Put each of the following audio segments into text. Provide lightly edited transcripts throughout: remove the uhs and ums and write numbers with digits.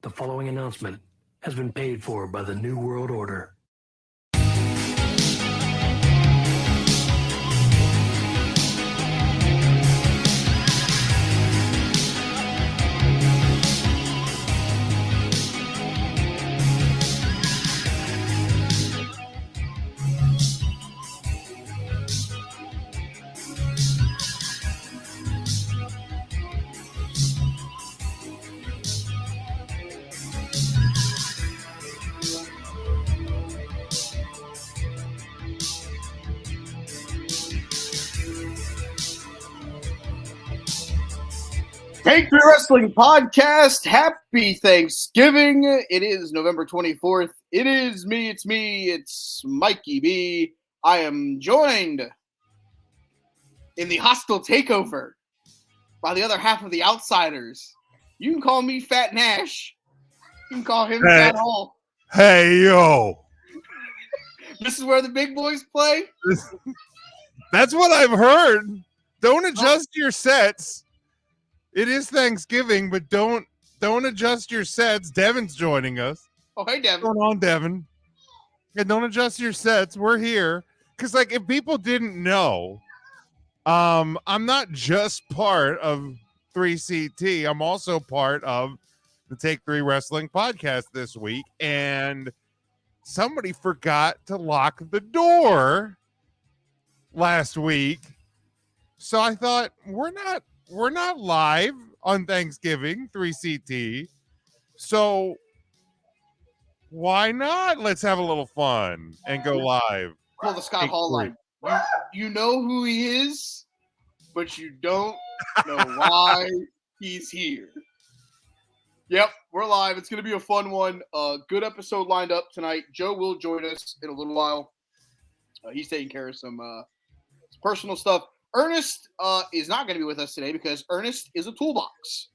The following announcement has been paid for by the New World Order. Takeover Wrestling Podcast. Happy Thanksgiving. It is November 24th. It's me. It's Mikey B. I am joined in the hostile takeover by the other half of the Outsiders. You can call me Fat Nash. You can call him Fat Hall. Hey, yo. This is where the big boys play? That's what I've heard. Don't adjust your sets. It is Thanksgiving, but don't adjust your sets. Devin's joining us. Oh, hey, Devin. What's going on, Devin? And don't adjust your sets. We're here. Because, like, if people didn't know, I'm not just part of 3CT. I'm also part of the Take 3 Wrestling Podcast this week. And somebody forgot to lock the door last week. So I thought, we're not live on Thanksgiving, 3CT. So why not? Let's have a little fun and go live. Pull the Scott Hall line. You know who he is, but you don't know why he's here. Yep, we're live. It's going to be a fun one. Good episode lined up tonight. Joe will join us in a little while. He's taking care of some personal stuff. Ernest is not going to be with us today because Ernest is a toolbox.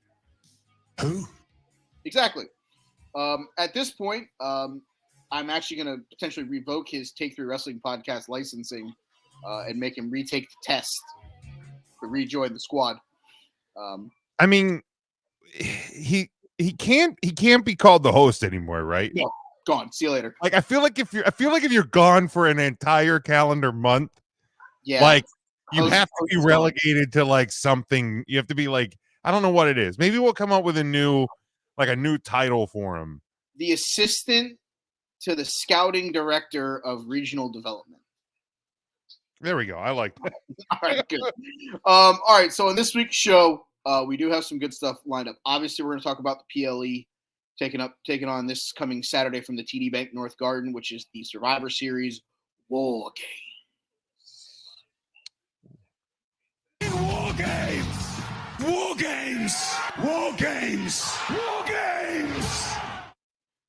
Who? Exactly. At this point, I'm actually going to potentially revoke his Take 3 Wrestling Podcast licensing and make him retake the test to rejoin the squad. I mean, he can't be called the host anymore, right? No, gone. See you later. Like I feel like if you're gone for an entire calendar month, yeah, like you have to be relegated to like something. You have to be like, I don't know what it is. Maybe we'll come up with a new title for him. The assistant to the scouting director of regional development. There we go. I like that. All right, good. All right, so in this week's show, we do have some good stuff lined up. Obviously, we're going to talk about the PLE taking on this coming Saturday from the TD Bank North Garden, which is the Survivor Series War Game. War games! War games! War games! War games!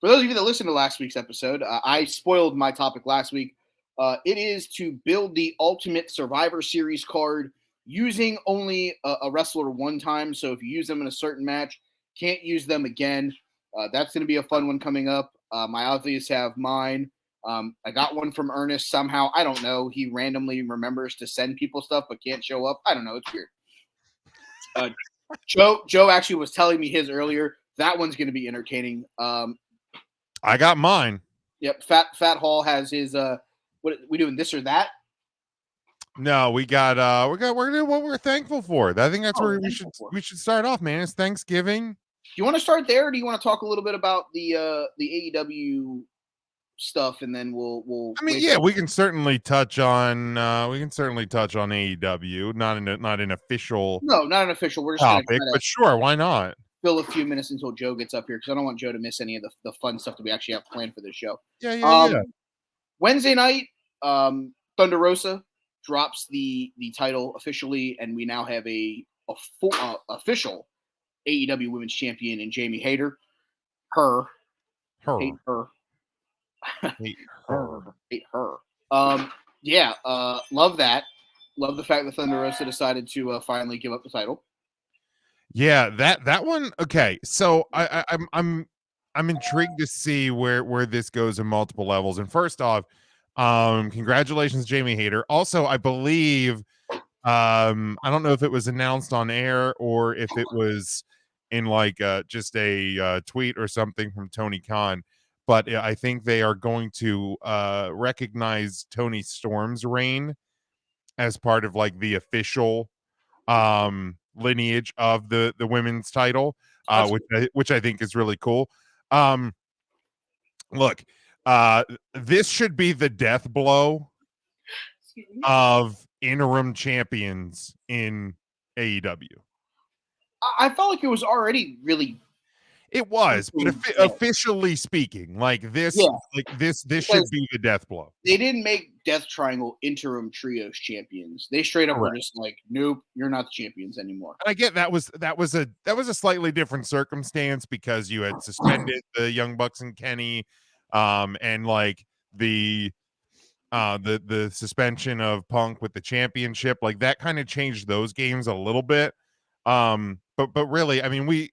For those of you that listened to last week's episode, I spoiled my topic last week. It is to build the ultimate Survivor Series card using only a wrestler one time. So if you use them in a certain match, can't use them again. That's going to be a fun one coming up. I obviously have mine. I got one from Ernest somehow. I don't know. He randomly remembers to send people stuff but can't show up. I don't know. It's weird. Joe actually was telling me his earlier. That one's going to be entertaining. I got mine. Yep. Fat Hall has his. What we doing? This or that? No, we're gonna do what we're thankful for. I think that's where we should start off, man. It's Thanksgiving. Do you want to start there, or do you want to talk a little bit about the AEW stuff, and then we'll. I mean, yeah, we can certainly touch on AEW, not an official. No, not an official. We're just topic, but sure, why not? Fill a few minutes until Joe gets up here because I don't want Joe to miss any of the fun stuff that we actually have planned for this show. Yeah. Wednesday night, Thunder Rosa drops the title officially, and we now have a official AEW Women's Champion in Jamie Hayter. Hate her. Yeah, love that. Love the fact that Thunder Rosa decided to finally give up the title. Yeah, that one. Okay, so I'm intrigued to see where this goes in multiple levels. And first off, congratulations, Jamie Hayter. Also, I believe I don't know if it was announced on air or if it was in like just a tweet or something from Tony Khan. But I think they are going to recognize Tony Storm's reign as part of like the official lineage of the women's title, That's which I think is really cool. Um, look, uh, this should be the death blow of interim champions in AEW. I felt like it was already really It was, but yeah. officially speaking, like this, Yeah. this Because should be the death blow. They didn't make Death Triangle interim trios champions. They straight up were just like, nope, you're not the champions anymore. And I get that was a slightly different circumstance because you had suspended the Young Bucks and Kenny, and like the suspension of Punk with the championship, like that kind of changed those games a little bit. But really, I mean,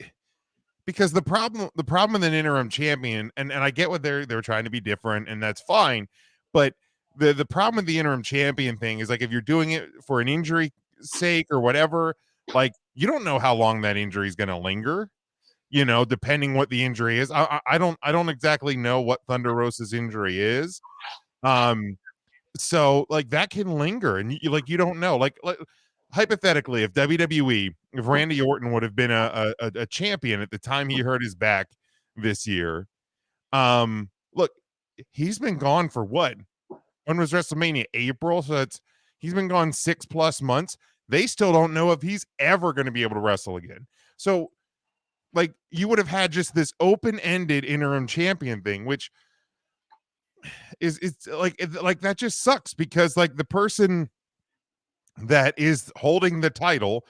because the problem with an interim champion, and I get what they're trying to be different, and that's fine, but the problem with the interim champion thing is like if you're doing it for an injury sake or whatever, like you don't know how long that injury is going to linger, depending what the injury is. I don't exactly know what Thunder Rosa's injury is. So like that can linger, and you don't know. Like hypothetically, if if Randy Orton would have been a champion at the time he hurt his back this year, look, he's been gone for what? When was WrestleMania? April, so he's been gone 6+ months. They still don't know if he's ever going to be able to wrestle again. So like you would have had just this open-ended interim champion thing, which it's like that just sucks because like the person that is holding the title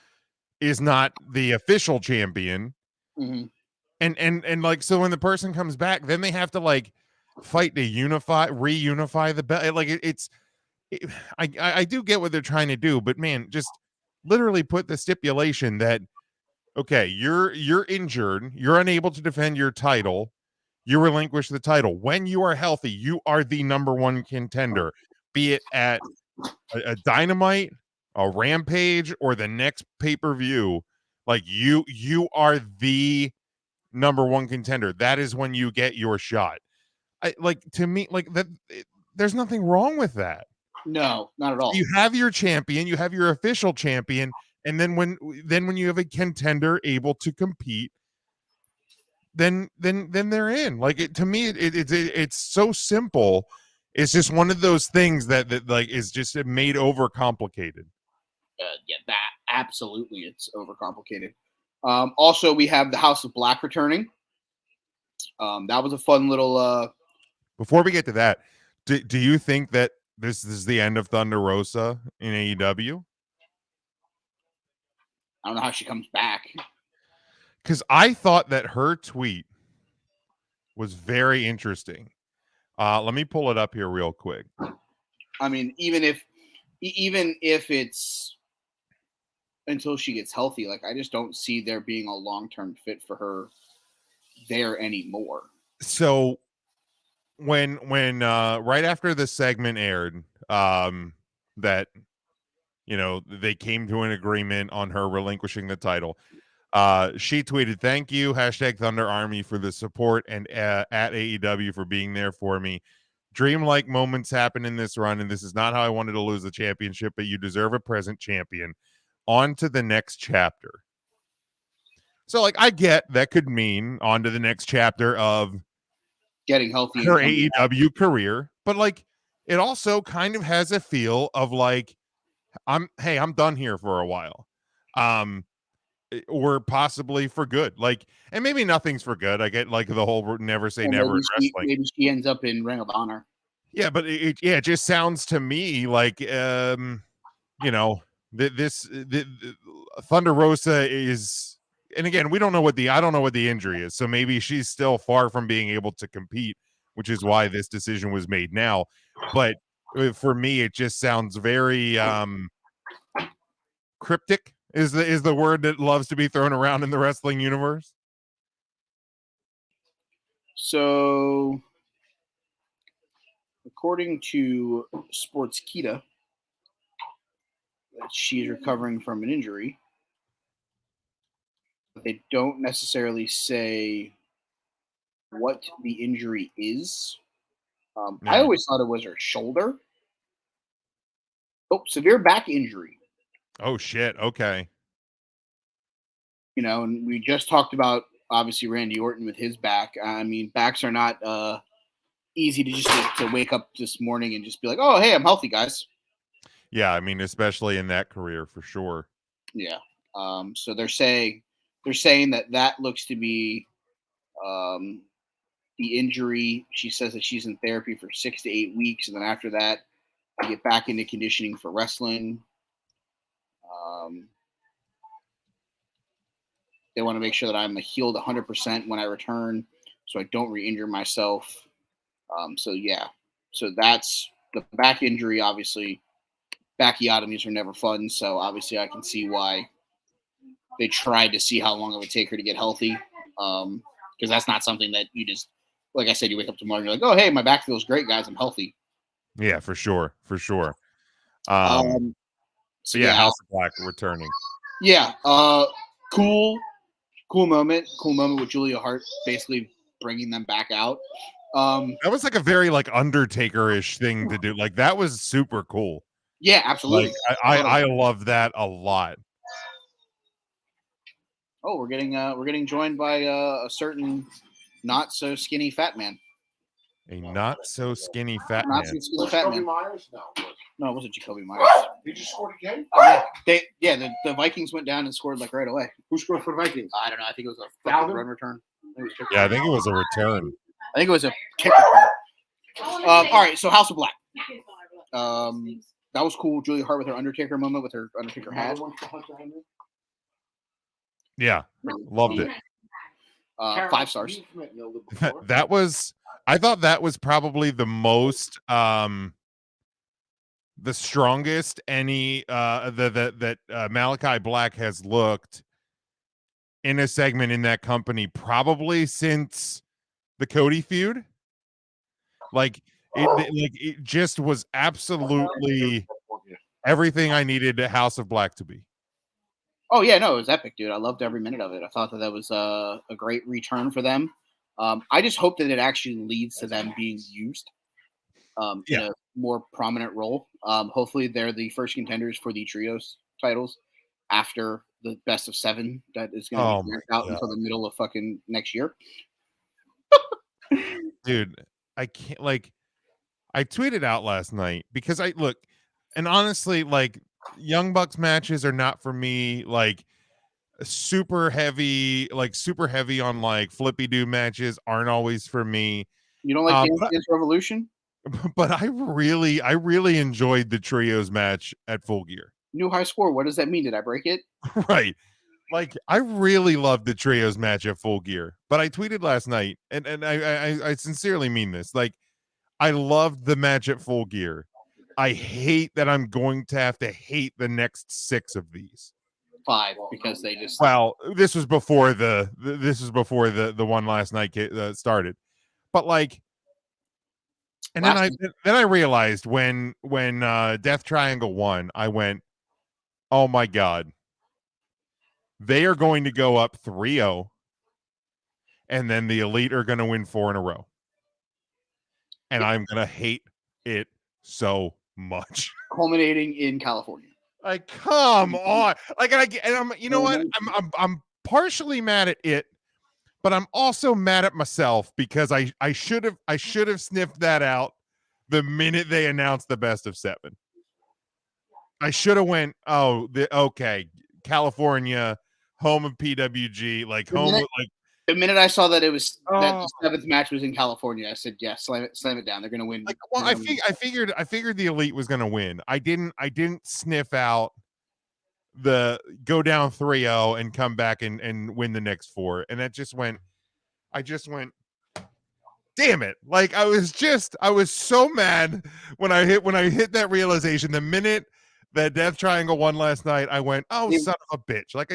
is not the official champion. Mm-hmm. And like so when the person comes back, then they have to like fight to reunify the belt. Like I do get what they're trying to do, but man, just literally put the stipulation that okay, you're injured, you're unable to defend your title, you relinquish the title. When you are healthy, you are the number one contender, be it at a Dynamite, a Rampage, or the next pay-per-view. Like you are the number one contender. That is when you get your shot. To me, like that, there's nothing wrong with that. No, not at all. You have your champion, you have your official champion, and then when you have a contender able to compete, then they're in. Like to me, it's so simple. It's just one of those things that like is just made over complicated. Yeah, that absolutely, it's overcomplicated. Also, we have the House of Black returning. That was a fun little. Before we get to that, do you think that this is the end of Thunder Rosa in AEW? I don't know how she comes back. Because I thought that her tweet was very interesting. Let me pull it up here real quick. I mean, even if it's until she gets healthy, like I just don't see there being a long-term fit for her there anymore. So when right after the segment aired, that they came to an agreement on her relinquishing the title. She tweeted, "Thank you, #Thunder Army for the support and at AEW for being there for me. Dreamlike moments happen in this run, and this is not how I wanted to lose the championship, but you deserve a present champion. On to the next chapter." So, like, I get that could mean on to the next chapter of getting healthy her AEW career, but like, it also kind of has a feel of like, I'm done here for a while. Or possibly for good. Like, and maybe nothing's for good. I get like the whole never say never in wrestling. Maybe she ends up in Ring of Honor. Yeah, but it just sounds to me like this Thunder Rosa is, and again, I don't know what the injury is. So maybe she's still far from being able to compete, which is why this decision was made now. But for me, it just sounds very cryptic is the word that loves to be thrown around in the wrestling universe. So according to Sportskeeda, that she's recovering from an injury. they don't necessarily say what the injury is. I Yeah. always thought it was her shoulder. Oh, severe back injury. Oh shit. Okay. And we just talked about obviously Randy Orton with his back. I mean, backs are not easy to wake up this morning and just be like, oh, hey, I'm healthy, guys. Yeah, I mean, especially in that career for sure. Yeah. So they're saying that looks to be the injury. She says that she's in therapy for 6 to 8 weeks, and then after that, I get back into conditioning for wrestling. They want to make sure that I'm healed 100% when I return, so I don't re-injure myself. So that's the back injury. Obviously, bacchiotomies are never fun, so obviously I can see why they tried to see how long it would take her to get healthy, because that's not something that you just, like I said, you wake up tomorrow and you're like, oh, hey, my back feels great, guys, I'm healthy. Yeah, for sure. So yeah, yeah, House of Black returning. yeah, cool moment with Julia Hart basically bringing them back out. That was like a very like Undertaker-ish thing to do. Like that was super cool. Yeah, absolutely. Like I love that a lot. Oh, we're getting joined by a certain not so skinny fat man. A not so skinny fat Not man. so skinny fat man. Myers? No, it wasn't Jacoby Myers. He just scored again? The Vikings went down and scored like right away. Who scored for the Vikings? I don't know. I think it was a fucking Dalvin? run return. Yeah, I think it was a return. I think it was a kick return. All right, so House of Black. That was cool. Julia Hart with her Undertaker moment with her Undertaker hat. Yeah, loved it. 5 stars. That was, I thought that was probably the most the strongest any that Malachi Black has looked in a segment in that company probably since the Cody feud. Like it just was absolutely everything I needed a House of Black to be. Oh yeah, no, it was epic, dude. I loved every minute of it. I thought that was a great return for them. I just hope that it actually leads to them being used in a more prominent role. Hopefully, they're the first contenders for the trios titles after the best of 7 that is going to be out until the middle of fucking next year. Dude, I can't I tweeted out last night because and honestly, like Young Bucks matches are not for me. Like super heavy on like flippy do matches aren't always for me. You don't like Dance Revolution? But I really enjoyed the trios match at Full Gear. New high score. What does that mean? Did I break it? Right. Like I really loved the trios match at Full Gear. But I tweeted last night, and I sincerely mean this. Like I loved the match at Full Gear. I hate that I'm going to have to hate the next 6 of these. 5 because they just. Well, this was before the one last night started, but like, and then I realized when Death Triangle won, I went, oh my god, they are going to go up 3-0, and then the Elite are going to win 4 in a row, and I'm gonna hate it so much. Culminating in California. Like, come on. Like, and I'm, you know what? I'm partially mad at it, but I'm also mad at myself because I should have sniffed that out the minute they announced the best of 7. I should have went, okay, California, home of PWG, like the minute I saw that it was that the 7th match was in California, I said, "Yeah, slam it down. They're going to win." Like, well, I figured the Elite was going to win. I didn't sniff out the go down 3-0 and come back and win the next 4. And I just went, damn it. Like I was so mad when I hit that realization. The minute that Death Triangle won last night, I went, oh, son of a bitch. Like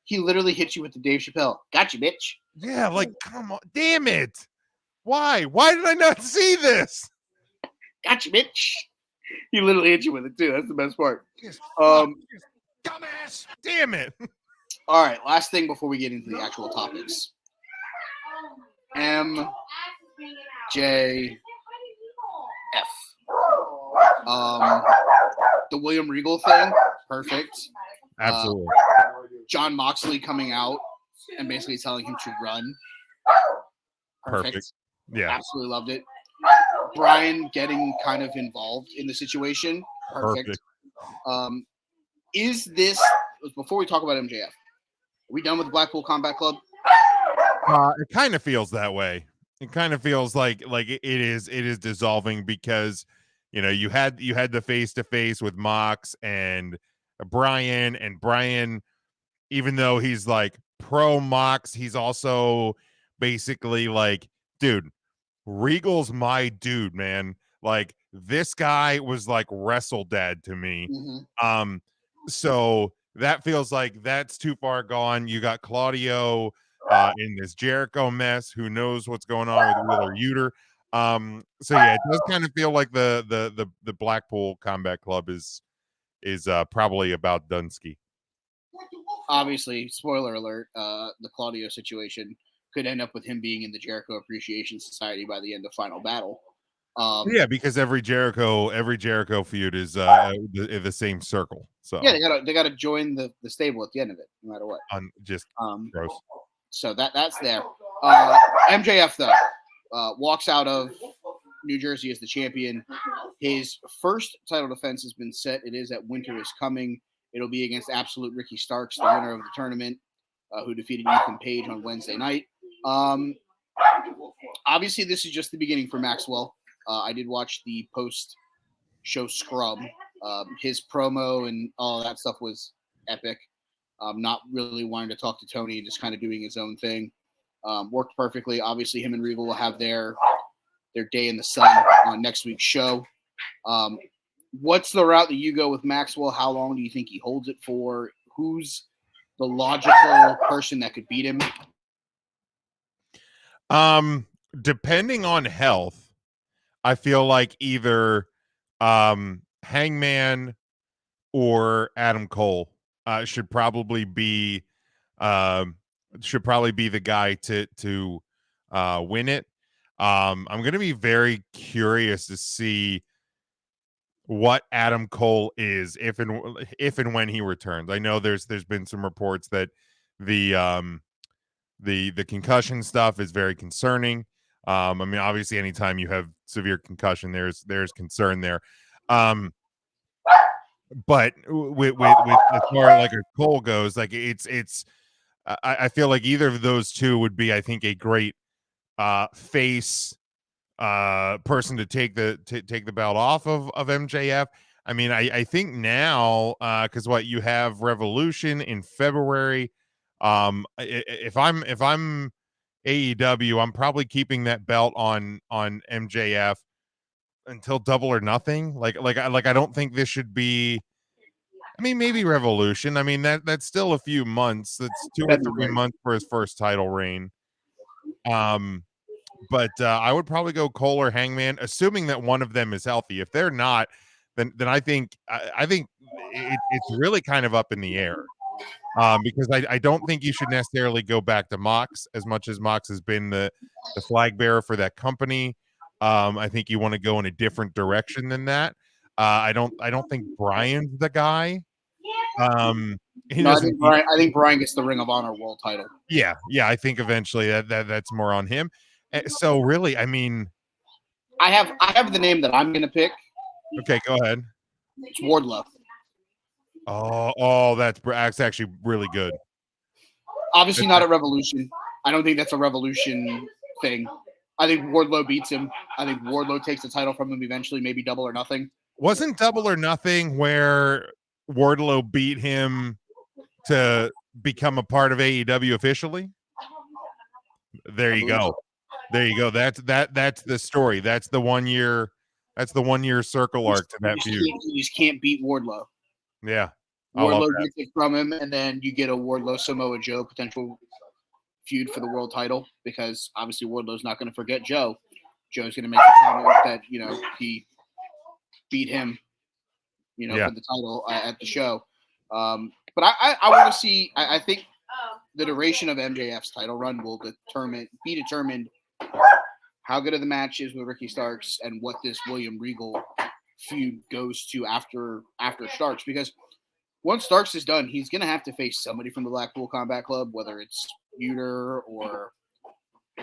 he literally hit you with the Dave Chappelle. Gotcha, bitch. Yeah, like, come on. Damn it. Why did I not see this? Gotcha, bitch. He literally hit you with it too. That's the best part. Dumbass. Damn it. All right, last thing before we get into the actual topics. MJF. The William Regal thing, perfect. Absolutely. John Moxley coming out and basically telling him to run. Perfect. Yeah. Absolutely loved it. Brian getting kind of involved in the situation. Perfect. Is this, before we talk about MJF, are we done with the Blackpool Combat Club? It kind of feels that way. It kind of feels like it is dissolving because you had the face to face with Mox and Brian, even though he's like pro Mox, he's also basically like, dude, Regal's my dude, man. Like, this guy was like wrestle dad to me. Mm-hmm. So that feels like that's too far gone. You got Claudio in this Jericho mess. Who knows what's going on with Wheeler Yuter? So yeah, it does kind of feel like the Blackpool Combat Club is probably about Dunsky. Obviously, spoiler alert, the Claudio situation could end up with him being in the Jericho Appreciation Society by the end of Final Battle. Yeah, because every Jericho feud is the same circle. So yeah, they gotta join the stable at the end of it, no matter what. Just gross. So that's there. MJF though walks out of New Jersey as the champion. His first title defense has been set. It is at Winter is Coming. It'll be against Absolute Ricky Starks, the winner of the tournament, who defeated Ethan Page on Wednesday night. Obviously, this is just the beginning for Maxwell. I did watch the post-show scrub. His promo and all that stuff was epic. Not really wanting to talk to Tony, just kind of doing his own thing. Worked perfectly. Obviously, him and Regal will have their day in the sun on next week's show. What's the route that you go with Maxwell? How long do you think he holds it for? Who's the logical person that could beat him? Depending on health, I feel like either Hangman or Adam Cole should probably be the guy to win it. I'm going to be very curious to see what Adam Cole is if and when he returns. I know there's been some reports that the concussion stuff is very concerning. I mean, obviously, anytime you have severe concussion, there's concern there. But with as far as like a Cole goes, like I feel like either of those two would be, I think, a great face person to take the belt off of MJF. I mean, I think now because what you have Revolution in February. If I'm AEW, I'm probably keeping that belt on MJF until Double or Nothing. Like I don't think this should be. I mean, maybe Revolution. I mean, that's still a few months. That's 2 or 3 months for his first title reign. But I would probably go Cole or Hangman, assuming that one of them is healthy. If they're not, then I think it's really kind of up in the air. Because I don't think you should necessarily go back to Mox as much as Mox has been the flag bearer for that company. I think you want to go in a different direction than that. I don't think Brian's the guy. I think Brian gets the Ring of Honor World title. Yeah. I think eventually that's more on him. So really, I mean, I have the name that I'm going to pick. Okay, go ahead. It's Wardlow. Oh, that's actually really good. Obviously not a Revolution. I don't think that's a Revolution thing. I think Wardlow beats him. I think Wardlow takes the title from him eventually, maybe Double or Nothing. Wasn't Double or Nothing where Wardlow beat him to become a part of AEW officially? There you go. That's the story. That's the 1 year. That's the 1 year circle arc to that feud. You just can't beat Wardlow. Yeah. Wardlow gets it from him, and then you get a Wardlow Samoa Joe potential feud for the world title because obviously Wardlow's not going to forget Joe. Joe's going to make the comment that he beat him, for the title at the show. But I want to see. I think the duration of MJF's title run will be determined how good of the match is with Ricky Starks and what this William Regal feud goes to after Starks. Because once Starks is done, he's going to have to face somebody from the Blackpool Combat Club, whether it's Uter or a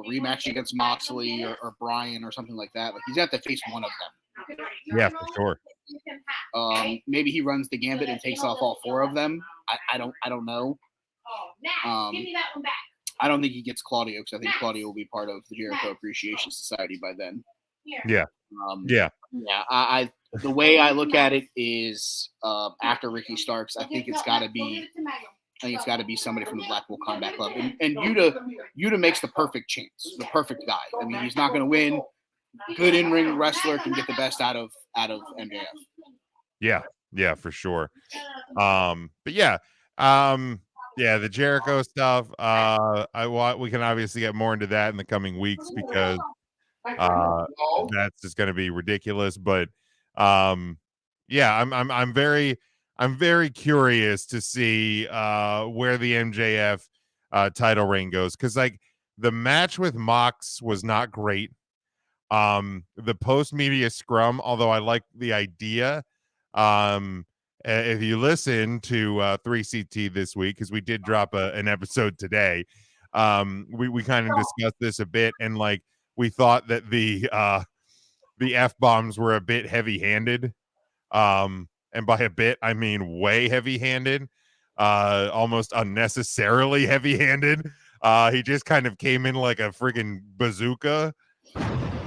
rematch against Moxley or Bryan or something like that. Like he's going to have to face one of them. Yeah, for sure. Maybe he runs the gambit and takes off all four of them. I don't know. I don't think he gets Claudio because I think Claudio will be part of the Jericho Appreciation Society by then. Yeah. Yeah. I the way I look at it is after Ricky Starks, I think it's got to be somebody from the Blackpool Combat Club, and Yuta makes the perfect chance, the perfect guy. I mean, he's not going to win. Good in-ring wrestler can get the best out of MJF. Yeah, for sure. But yeah, the Jericho stuff. We can obviously get more into that in the coming weeks because that's just going to be ridiculous. But I'm very curious to see where the MJF title reign goes, because like the match with Mox was not great. The post media scrum, although I like the idea. If you listen to 3CT this week, because we did drop an episode today, we kind of discussed this a bit, and like we thought that the F-bombs were a bit heavy-handed. And by a bit, I mean way heavy-handed, almost unnecessarily heavy-handed. He just kind of came in like a freaking bazooka.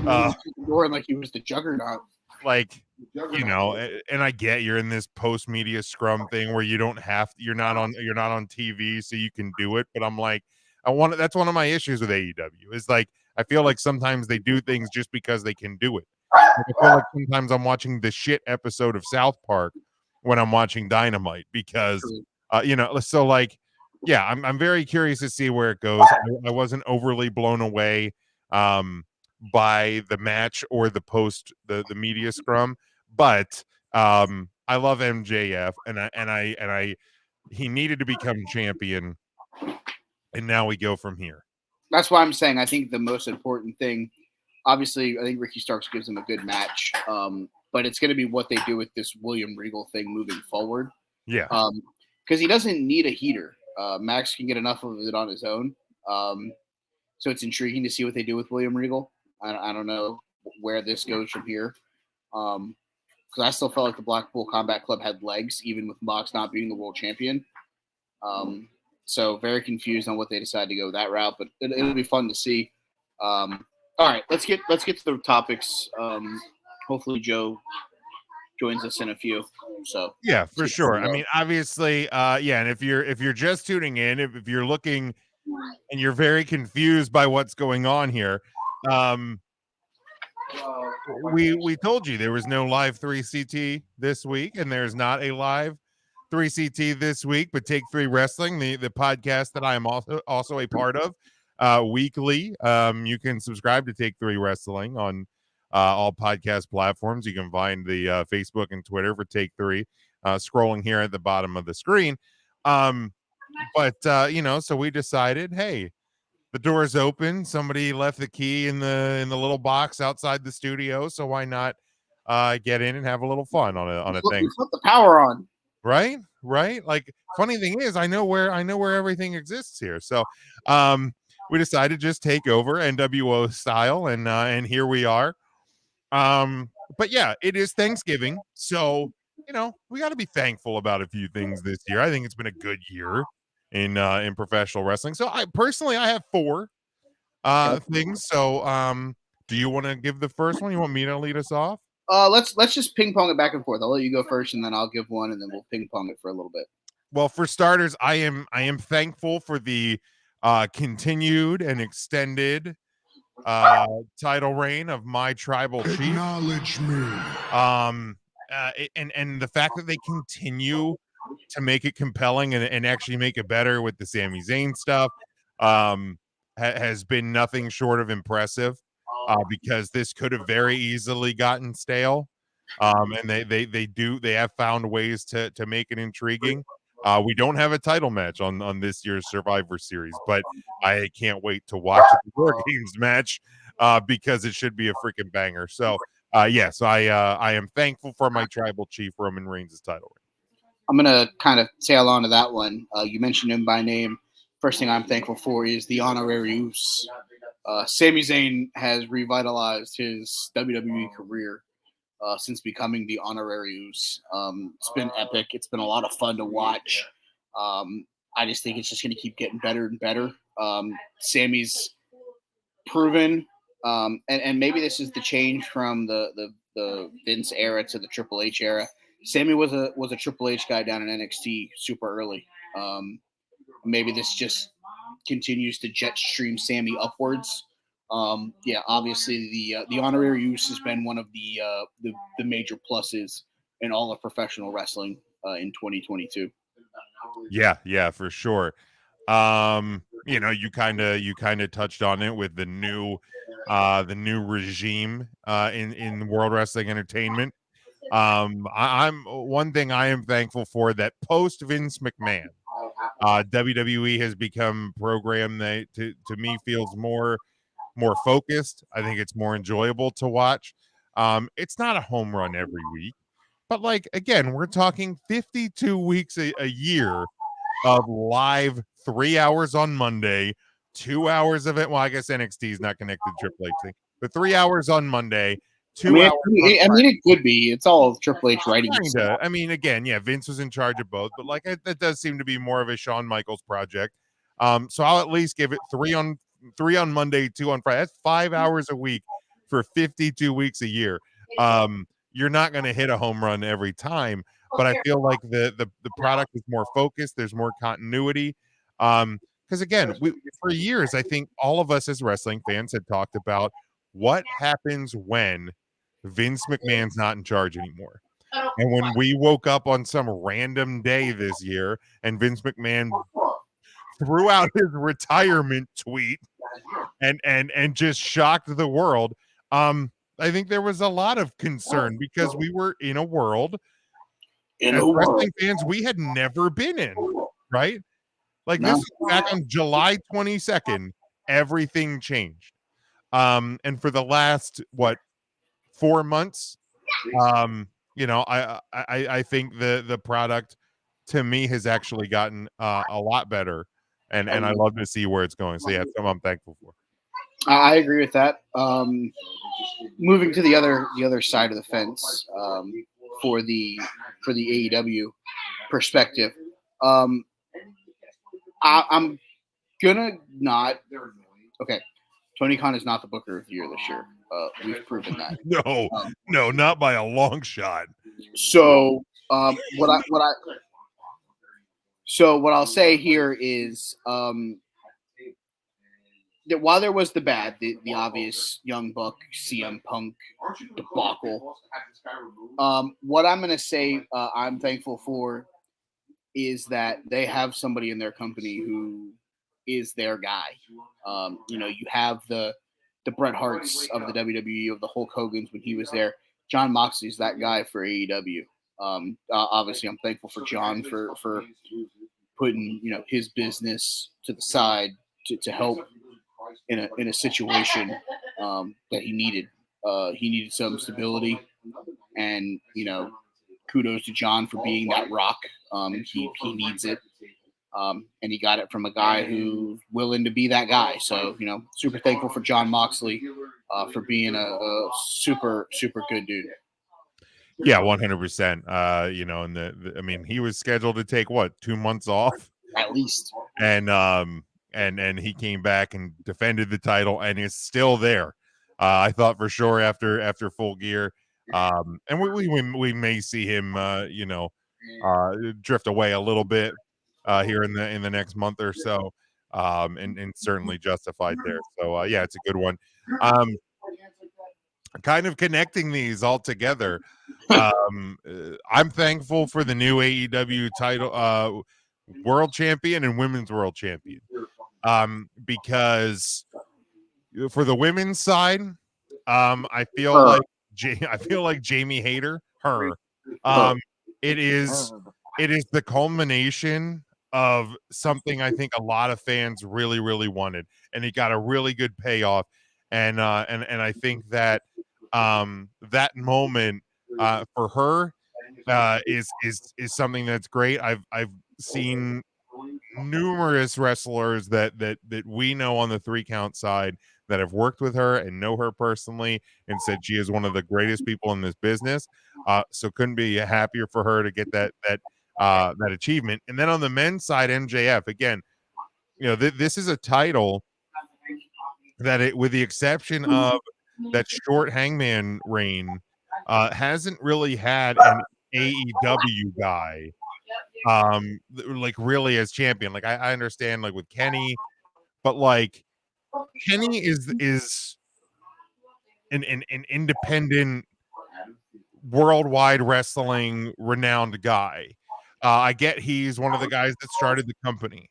Like he was the juggernaut. Like, and I get you're in this post media scrum thing where you're not on TV, so you can do it. But I'm like, that's one of my issues with AEW is like, I feel like sometimes they do things just because they can do it. Like, I feel like sometimes I'm watching the shit episode of South Park when I'm watching Dynamite because, so like, yeah, I'm very curious to see where it goes. I wasn't overly blown away by the match or the the media scrum, but I love MJF, and he needed to become champion, and now we go from here. That's why I'm saying I think the most important thing, obviously, I think Ricky Starks gives him a good match, but it's going to be what they do with this William Regal thing moving forward. Yeah, because he doesn't need a heater. Max can get enough of it on his own. So it's intriguing to see what they do with William Regal. I don't know where this goes from here. Because I still felt like the Blackpool Combat Club had legs, even with Mox not being the world champion. So very confused on what they decide to go that route, but it'll be fun to see. All right, let's get to the topics. Hopefully Joe joins us in a few. So yeah, for sure. I mean, obviously, and if you're just tuning in, if you're looking and you're very confused by what's going on here, we told you there was no live 3CT this week, and there's not a live 3CT this week, but Take 3 Wrestling, the podcast that I am also a part of, weekly. You can subscribe to Take 3 Wrestling on all podcast platforms. You can find the Facebook and Twitter for Take 3 scrolling here at the bottom of the screen. So we decided, hey, the door is open. Somebody left the key in the little box outside the studio, so why not get in and have a little fun on a thing? Put the power on. Right. Like, funny thing is, I know where everything exists here. So we decided to just take over NWO style, and here we are. But yeah, it is Thanksgiving, so we got to be thankful about a few things this year. I think it's been a good year in professional wrestling. So I have 4 things. So do you want to give the first one? You want me to lead us off? Let's just ping pong it back and forth. I'll let you go first, and then I'll give one, and then we'll ping pong it for a little bit. Well, for starters, I am thankful for the continued and extended title reign of my tribal chief. Acknowledge me. And the fact that they continue to make it compelling and actually make it better with the Sami Zayn stuff has been nothing short of impressive. Because this could have very easily gotten stale, and they have found ways to make it intriguing. We don't have a title match on this year's Survivor Series, but I can't wait to watch the War Games match because it should be a freaking banger. So, yes, I am thankful for my tribal chief Roman Reigns' title. I'm gonna kind of tail on to that one. You mentioned him by name. First thing I'm thankful for is the honorarius. Sami Zayn has revitalized his WWE career since becoming the honorarius. It's been epic. It's been a lot of fun to watch. I just think it's just going to keep getting better and better. Sammy's proven, and maybe this is the change from the Vince era to the Triple H era. Sammy was a Triple H guy down in NXT super early. Maybe this just continues to jet stream Sammy upwards. Yeah, obviously the honorary use has been one of the major pluses in all of professional wrestling in 2022. Yeah, for sure. You kind of touched on it with the new regime in World Wrestling Entertainment. I'm one thing I am thankful for that post Vince McMahon, WWE has become a program that to me feels more focused. I think it's more enjoyable to watch. It's not a home run every week, but like again, we're talking 52 weeks a year of live 3 hours on Monday, 2 hours of it. Well, I guess NXT is not connected to Triple H thing, but 3 hours on Monday, 2 hours on I mean, it could be. It's all Triple H writing. Kinda. I mean, again, yeah, Vince was in charge of both, but like that does seem to be more of a Shawn Michaels project. So I'll at least give it three on Monday, 2 on Friday. That's 5 hours a week for 52 weeks a year. You're not going to hit a home run every time, but I feel like the product is more focused. There's more continuity. Because again, for years, I think all of us as wrestling fans had talked about what happens when Vince McMahon's not in charge anymore. And when we woke up on some random day this year and Vince McMahon threw out his retirement tweet and just shocked the world, I think there was a lot of concern because we were in a world as wrestling fans we had never been in, right? Like this back on July 22nd, everything changed. And for the last 4 months, I think the product to me has actually gotten a lot better, and I love to see where it's going. So yeah, it's something I'm thankful for. I agree with that. Moving to the other side of the fence for the AEW perspective, I'm gonna not. Okay, Tony Khan is not the Booker of the Year this year. We've proven that. No, not by a long shot. So what I'll say here is that while there was the bad, the obvious Young Buck CM Punk debacle, what I'm going to say I'm thankful for is that they have somebody in their company who is their guy. You have the Bret Harts of the WWE, of the Hulk Hogan's when he was there. John Moxley's that guy for AEW. Obviously, I'm thankful for John for putting his business to the side to help in a situation that he needed. He needed some stability, and kudos to John for being that rock. He needs it, and he got it from a guy who's willing to be that guy. So super thankful for John Moxley for being a super good dude. Yeah, 100%. And I mean, he was scheduled to take 2 months off at least, and he came back and defended the title and is still there. I thought for sure after Full Gear, and we may see him, drift away a little bit here in the next month or so, and certainly justified there. So yeah, it's a good one. Kind of connecting these all together. I'm thankful for the new AEW title, world champion and women's world champion. Because for the women's side, I feel like Jamie Hayter, it is it is the culmination of something I think a lot of fans really, really wanted, and it got a really good payoff. And I think that that moment for her is something that's great. I've seen numerous wrestlers that we know on the 3 count side that have worked with her and know her personally and said she is one of the greatest people in this business. So couldn't be happier for her to get that achievement. And then on the men's side, MJF again, this is a title that with the exception of that short Hangman reign, hasn't really had an AEW guy like really as champion. Like I understand like with Kenny, but like Kenny is an independent worldwide wrestling renowned guy. I get he's one of the guys that started the company,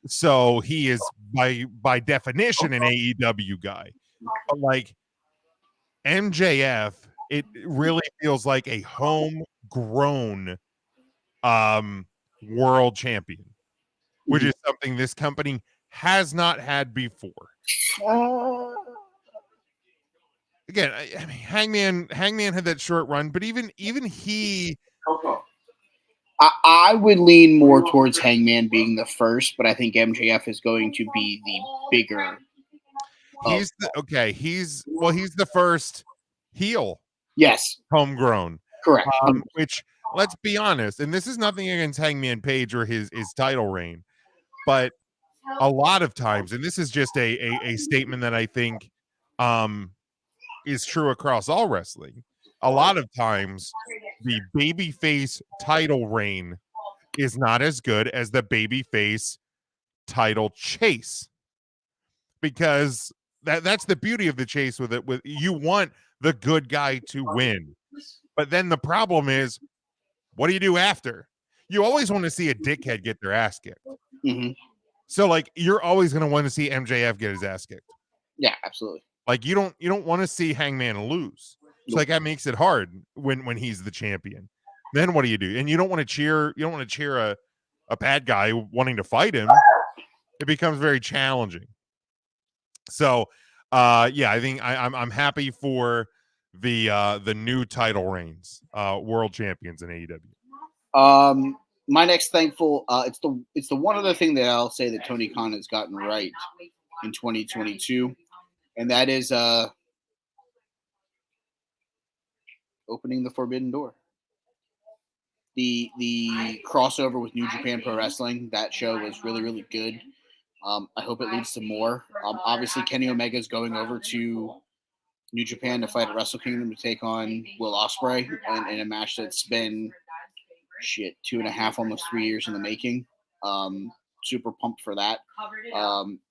so he is by definition an AEW guy. But like MJF, it really feels like a homegrown world champion, which is something this company has not had before. Again, I mean, Hangman had that short run, but even he, I would lean more towards Hangman being the first, but I think MJF is going to be the bigger. he's the first heel. Yes, Homegrown. correct. Which, let's be honest, and this is nothing against Hangman Page or his title reign, but a lot of times, and this is just a statement that I think is true across all wrestling. A lot of times, the babyface title reign is not as good as the babyface title chase, because that's the beauty of the chase with it. With you want the good guy to win, but then the problem is, what do you do after? You always want to see a dickhead get their ass kicked. Mm-hmm. So like you're always going to want to see MJF get his ass kicked. Yeah, absolutely. Like you don't want to see Hangman lose. So like that makes it hard when he's the champion. Then what do? And you don't want to cheer a bad guy wanting to fight him. It becomes very challenging. So yeah, I think I'm happy for the new title reigns, world champions in AEW. My next thankful, it's the one other thing that I'll say that Tony Khan has gotten right in 2022, and that is opening the Forbidden Door. The crossover with New Japan Pro Wrestling, that show was really, really good. I hope it leads to more. Obviously, Kenny Omega is going over to New Japan to fight at Wrestle Kingdom to take on Will Ospreay in a match that's been 2.5, almost 3 years in the making. Super pumped for that.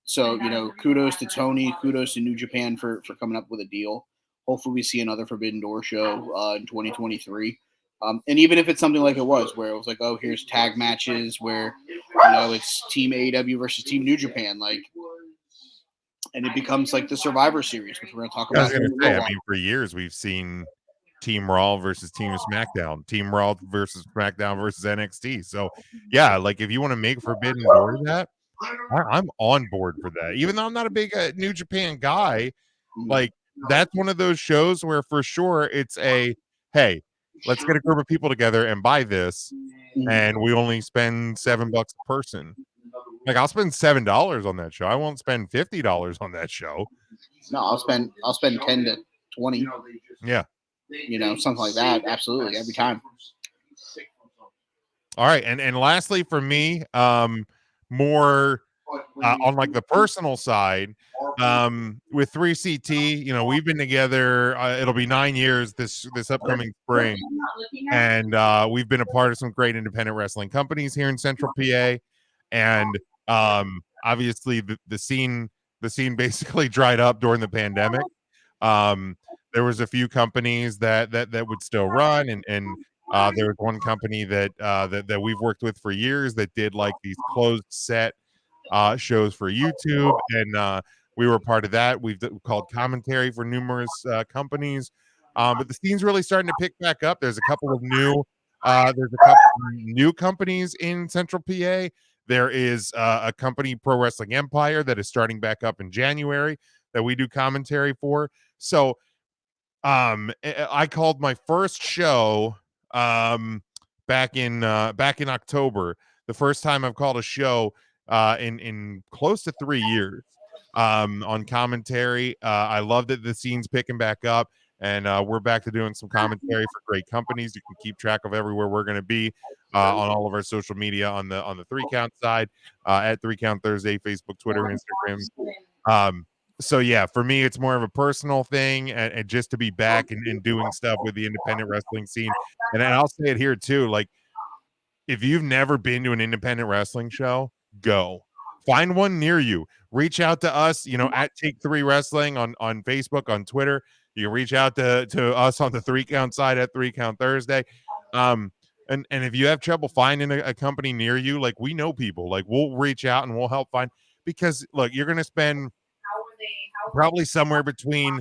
So kudos to Tony, kudos to New Japan for coming up with a deal. Hopefully, we see another Forbidden Door show in 2023. And even if it's something like it was, where it was like, oh, here's tag matches where, it's Team AEW versus Team New Japan, like, and it becomes like the Survivor Series, which we're going to talk about. I was going to say, I mean, for years we've seen Team Raw versus Team SmackDown, Team Raw versus SmackDown versus NXT. So yeah, like if you want to make Forbidden Door that, I'm on board for that. Even though I'm not a big New Japan guy, like that's one of those shows where for sure it's hey, let's get a group of people together and buy this, and we only spend $7 a person. Like I'll spend $7 on that show. I won't spend $50 on that show. No, I'll spend 10 to 20. Yeah. Something like that. Absolutely. Every time. All right. And lastly for me, more on like the personal side, with 3CT, we've been together. It'll be 9 years this upcoming spring. And we've been a part of some great independent wrestling companies here in Central PA. And obviously the scene basically dried up during the pandemic. There was a few companies that would still run, and there was one company that we've worked with for years that did like these closed set shows for YouTube, and we were part of that. We've called commentary for numerous companies, but the scene's really starting to pick back up. There's a couple of new There's a couple new companies in Central PA. There is a company, Pro Wrestling Empire, that is starting back up in January that we do commentary for. So I called my first show back in October. The first time I've called a show in close to 3 years on commentary. I love that the scene's picking back up, and we're back to doing some commentary for great companies. You can keep track of everywhere we're going to be on all of our social media on the 3 Count side, at 3 Count Thursday, Facebook, Twitter, Instagram. So yeah, for me, it's more of a personal thing, and just to be back and doing stuff with the independent wrestling scene. And I'll say it here too, like, if you've never been to an independent wrestling show, go find one near you. Reach out to us, at Take Three Wrestling on Facebook, on Twitter. You can reach out to us on the 3 Count side at 3 Count Thursday. And if you have trouble finding a company near you, like, we know people, like, we'll reach out and we'll help find, because look, you're gonna spend probably somewhere between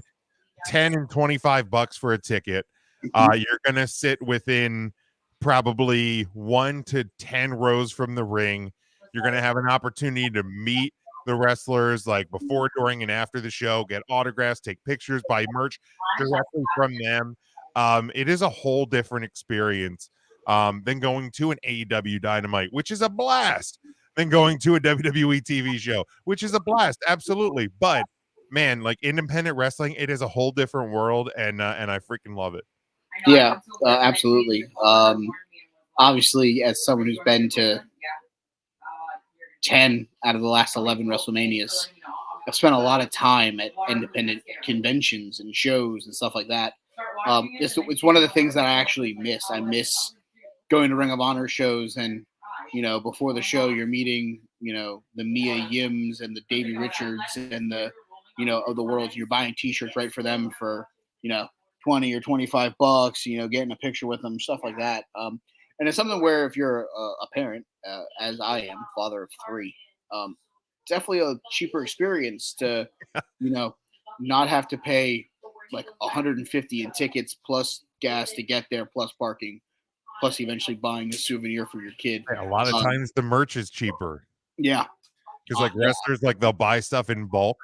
10 and $25 for a ticket. You're gonna sit within probably 1 to 10 rows from the ring. You're gonna have an opportunity to meet the wrestlers, like, before, during, and after the show, get autographs, take pictures, buy merch directly from them. It is a whole different experience than going to an AEW Dynamite, which is a blast, than going to a WWE TV show, which is a blast, absolutely. But man, like, independent wrestling, it is a whole different world, and I freaking love it. Yeah, absolutely. Obviously, as someone who's been to 10 out of the last 11 WrestleManias, I've spent a lot of time at independent conventions and shows and stuff like that. It's one of the things that I actually miss. I miss going to Ring of Honor shows, and before the show, you're meeting the Mia Yims and the Davey Richards and the of the world. You're buying T-shirts right for them for 20 or $25. Getting a picture with them, stuff like that. And it's something where, if you're a parent, as I am, father of 3, definitely a cheaper experience to not have to pay like $150 in tickets plus gas to get there, plus parking, plus eventually buying a souvenir for your kid. A lot of times the merch is cheaper. Yeah. Because, like, wrestlers, like, they'll buy stuff in bulk,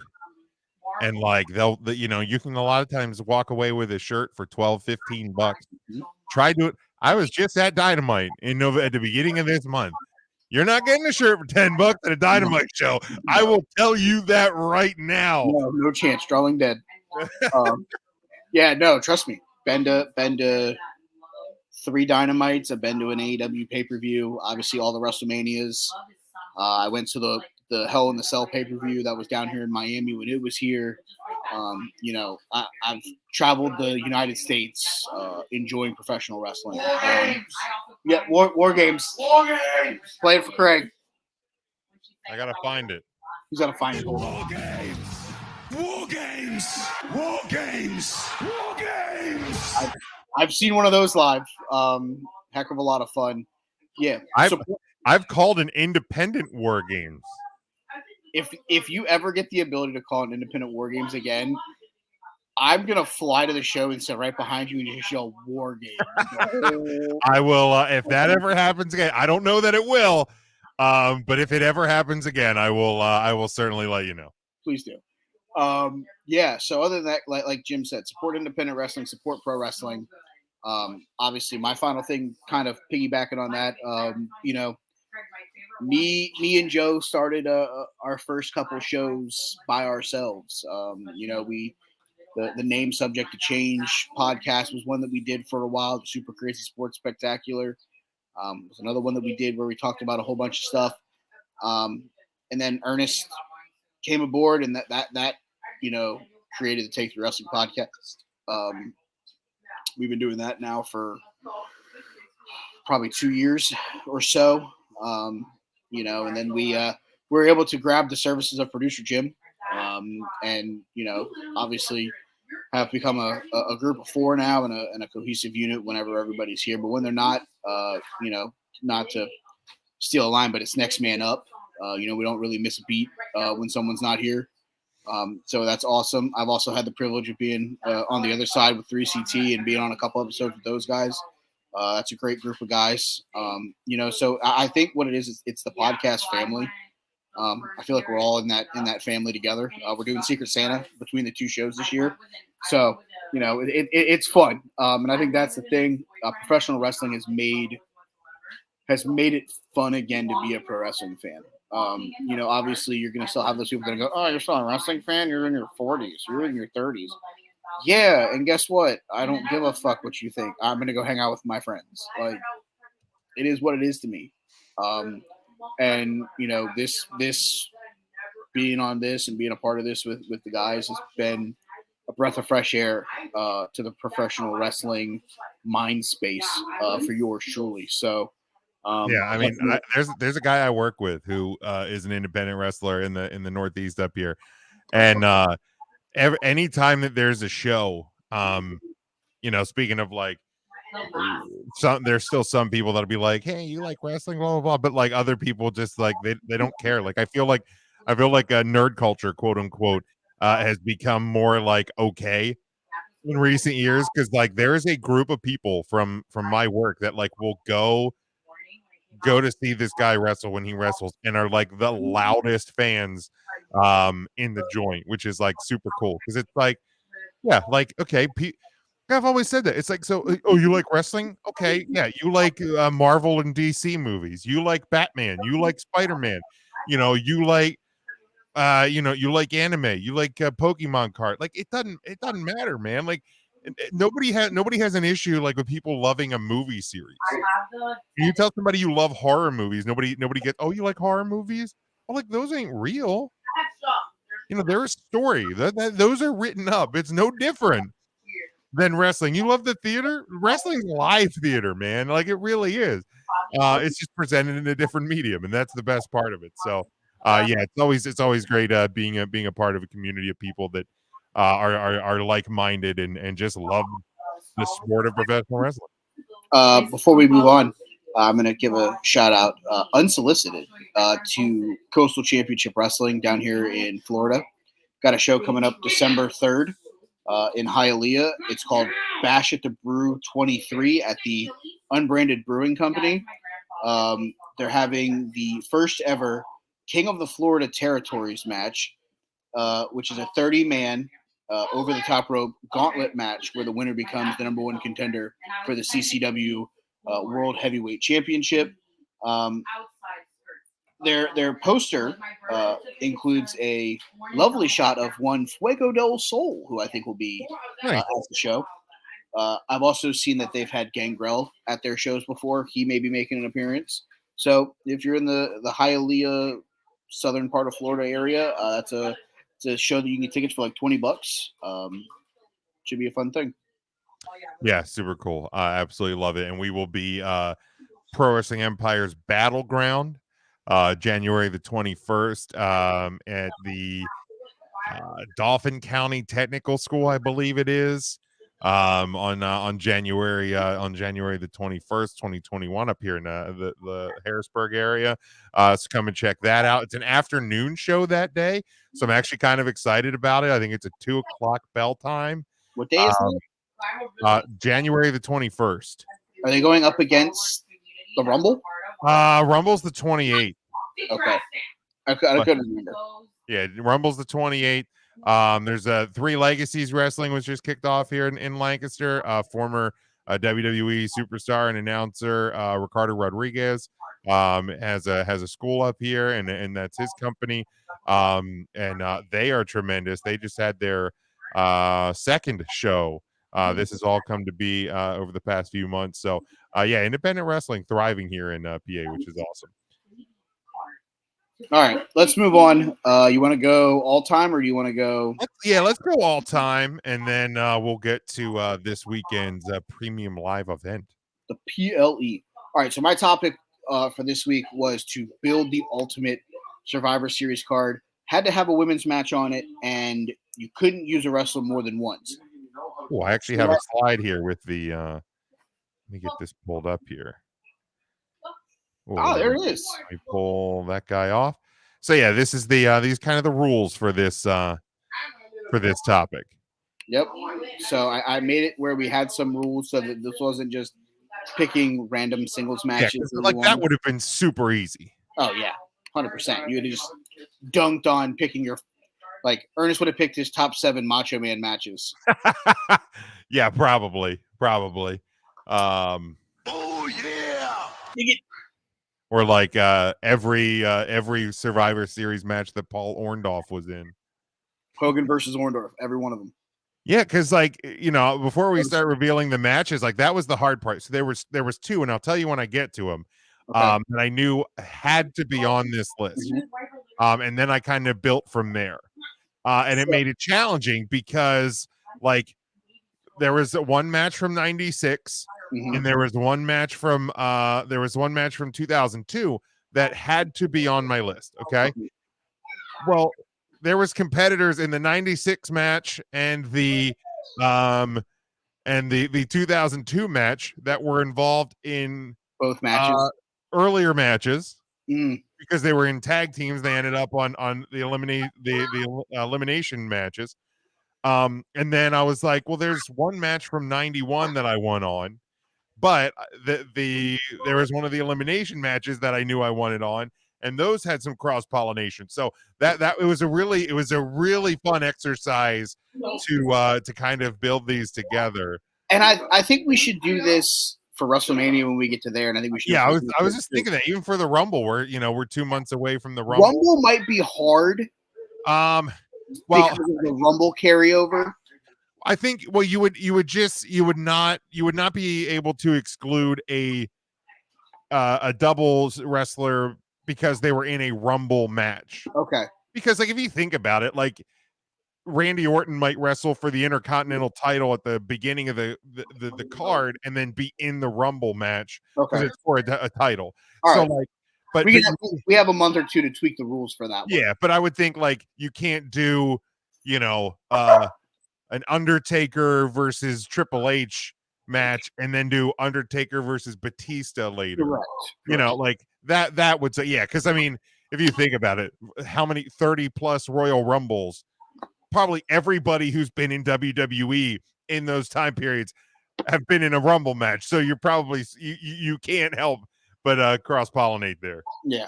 and like you can a lot of times walk away with a shirt for $12-15. Try to it. I was just at Dynamite at the beginning of this month. You're not getting a shirt for $10 at a Dynamite show. I will tell you that right now. No chance. Drawing dead. Yeah, no, trust me. Been to 3 Dynamites. I've been to an AEW pay-per-view. Obviously, all the WrestleManias. I went to the Hell in the Cell pay-per-view that was down here in Miami when it was here. I've traveled the United States enjoying professional wrestling. Yeah, War Games. War Games. Play it for Craig. I gotta find it. He's gotta find it. War Games. War Games. War Games. War Games. I've seen one of those live. Heck of a lot of fun. Yeah. I've called an independent War Games. If you ever get the ability to call an independent War Games again, I'm gonna fly to the show and sit right behind you and just yell War Games. I will, if that ever happens again. I don't know that it will, but if it ever happens again, I will certainly let you know. Please do. Yeah. So other than that, like Jim said, support independent wrestling, support pro wrestling. Obviously, my final thing, kind of piggybacking on that, me and Joe started our first couple shows by ourselves. The Name Subject to Change podcast was one that we did for a while. The Super Crazy Sports Spectacular was another one that we did where we talked about a whole bunch of stuff. And then Ernest came aboard, and that created the Take Three Wrestling podcast. We've been doing that now for probably 2 years or so. And then we were able to grab the services of producer Jim, and obviously have become a group of 4 now and a cohesive unit whenever everybody's here. But when they're not, not to steal a line, but it's next man up. We don't really miss a beat when someone's not here. So that's awesome. I've also had the privilege of being on the other side with 3CT and being on a couple episodes with those guys. That's a great group of guys. So I think what it is it's the podcast family. I feel like we're all in that family together. We're doing Secret Santa between the two shows this year, so it's fun. And I think that's the thing. Professional wrestling has made it fun again to be a pro wrestling fan. Obviously you're going to still have those people that go, oh, you're still a wrestling fan? You're in your 40s. You're in your 30s. Yeah, and guess what? I don't give a fuck what you think. I'm going to go hang out with my friends. Like, it is what it is to me. And this being on this and being a part of this with the guys has been a breath of fresh air to the professional wrestling mind space for yours truly. So, yeah, I mean, there's a guy I work with who is an independent wrestler in the Northeast up here, and any time that there's a show, speaking of like there's still some people that'll be like, hey, you like wrestling, blah blah blah, but like other people just like they don't care. Like I feel like a nerd culture, quote unquote, has become more like okay in recent years, because like there is a group of people from my work that like will go to see this guy wrestle when he wrestles and are like the loudest fans in the joint, which is like super cool because it's like, yeah, like okay, I've always said that. It's like, so oh, you like wrestling? Okay, yeah, you like Marvel and DC movies, you like Batman, you like Spider-Man, you like you like anime, you like Pokemon card. Like it doesn't matter, man. Like nobody has an issue like with people loving a movie series. You tell somebody you love horror movies, nobody gets, oh, you like horror movies? Well, like those ain't real. They're a story. Those are written up. It's no different than wrestling. You love the theater? Wrestling's live theater, man. Like it really is. It's just presented in a different medium, and that's the best part of it. So yeah, it's always great being a part of a community of people that are like-minded and just love the sport of professional wrestling. Before we move on, I'm going to give a shout out, unsolicited, to Coastal Championship Wrestling down here in Florida. Got a show coming up December 3rd in Hialeah. It's called Bash at the Brew 23 at the Unbranded Brewing Company. They're having the first ever King of the Florida Territories match, which is a 30-man over the top rope gauntlet match where the winner becomes the number one contender for the CCW World Heavyweight Championship. Their poster includes a lovely shot of one Fuego del Sol, who I think will be at the show. I've also seen that they've had Gangrel at their shows before. He may be making an appearance. So if you're in the Hialeah southern part of Florida area, it's a show that you can get tickets for like $20. Should be a fun thing. Yeah, super cool. I absolutely love it. And we will be Pro Wrestling Empire's Battleground January the 21st at the Dauphin County Technical School, I believe it is, on January the 21st, 2021, up here in the Harrisburg area. So come and check that out. It's an afternoon show that day, so I'm actually kind of excited about it. I think it's a 2:00 bell time. What day is it? January the 21st. Are they going up against the Rumble? Rumble's the 28th. Okay. I couldn't remember. Yeah, Rumble's the 28th. There's Three Legacies Wrestling, was just kicked off here in Lancaster. Former WWE superstar and announcer Ricardo Rodriguez has a school up here, and that's his company. And they are tremendous. They just had their second show. This has all come to be over the past few months. So yeah, independent wrestling thriving here in PA, which is awesome. All right, let's move on. You want to go all time, or do you want to go? Let's go all time, and then we'll get to this weekend's premium live event, the PLE. All right, so my topic for this week was to build the ultimate Survivor Series card. Had to have a women's match on it, and you couldn't use a wrestler more than once. Oh, I actually have a slide here with the. Let me get this pulled up here. Oh, there it is. Let me pull that guy off. So yeah, this is the these kind of the rules for this topic. Yep. So I made it where we had some rules so that this wasn't just picking random singles Yeah, matches. 'cause, that you like that wanted. would have been super easy. Oh yeah, 100%. You would have just dunked on picking your like Ernest would have picked his top 7 Macho Man matches. Yeah, probably. Um, Oh yeah! You get or like every Survivor Series match that Paul Orndorff was in. Hogan versus Orndorff, every one of them. Yeah, because like before we That was- start revealing the matches, like that was the hard part. So there was 2, and I'll tell you when I get to them. Okay. That I knew had to be on this list. And then I kind of built from there. And it made it challenging because like there was one match from 96 Mhm. and there was one match from 2002 that had to be on my list. Okay. Well, there was competitors in the 96 match and the 2002 match that were involved in Both matches. earlier matches Mm. because they were in tag teams. They ended up on the elimination matches. And then I was like, well, there's one match from 91 that I won on, but there was one of the elimination matches that I knew I wanted on, and those had some cross pollination. So that it was a really fun exercise to kind of build these together. And I think we should do this for WrestleMania when we get to there. And I think we should. Yeah, I was just thinking that even for the Rumble, we're 2 months away from the Rumble. Rumble might be hard Well, because of the Rumble carryover. I think you would not be able to exclude a doubles wrestler because they were in a Rumble match. Okay. Because like if you think about it, like Randy Orton might wrestle for the Intercontinental title at the beginning of the card and then be in the Rumble match because Okay. it's for a title. All so right. like, but we have a month or 2 to tweak the rules for that one. yeah, but I would think like you can't do an Undertaker versus Triple H match and then do Undertaker versus Batista later. Correct. Like that would say, yeah, because I mean, if you think about it, how many 30 plus Royal Rumbles, probably everybody who's been in WWE in those time periods have been in a Rumble match. So you're probably you can't help but cross-pollinate there. Yeah.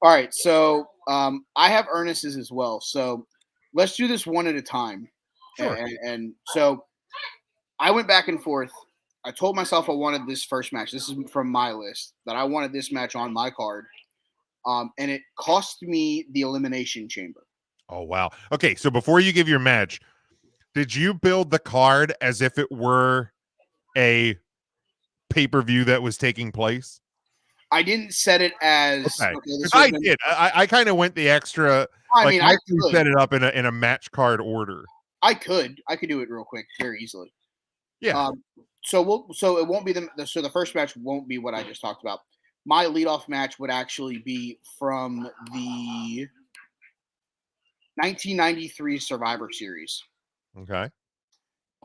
All right. So I have Ernest's as well. So let's do this one at a time. Sure. And so I went back and forth. I told myself I wanted this first match. This is from my list that I wanted this match on my card. And it cost me the Elimination Chamber. Oh, wow. Okay. So before you give your match, did you build the card as if it were a pay-per-view that was taking place? I didn't set it as okay. I did. I kind of went the extra. I mean, I could set it up in a match card order. I could do it real quick, very easily. Yeah. So it won't be the first match won't be what I just talked about. My leadoff match would actually be from the 1993 Survivor Series. Okay.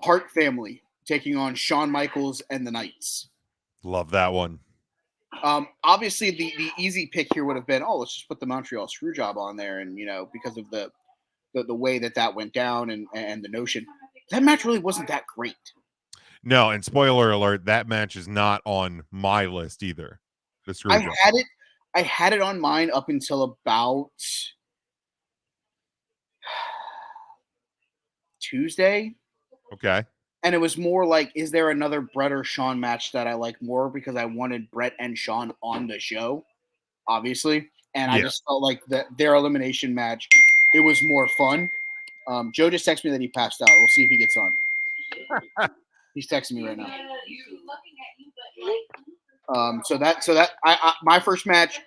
Hart family taking on Shawn Michaels and the Knights. Love that one. Obviously the easy pick here would have been, let's just put the Montreal Screwjob on there, and because of the way that went down and the notion that match really wasn't that great. No, and spoiler alert, that match is not on my list either. The Screwjob. I had it on mine up until about Tuesday. Okay. And it was more like, is there another Brett or Shawn match that I like more? Because I wanted Brett and Shawn on the show, obviously. And I just felt like their elimination match, it was more fun. Joe just texted me that he passed out. We'll see if he gets on. He's texting me right now. My first match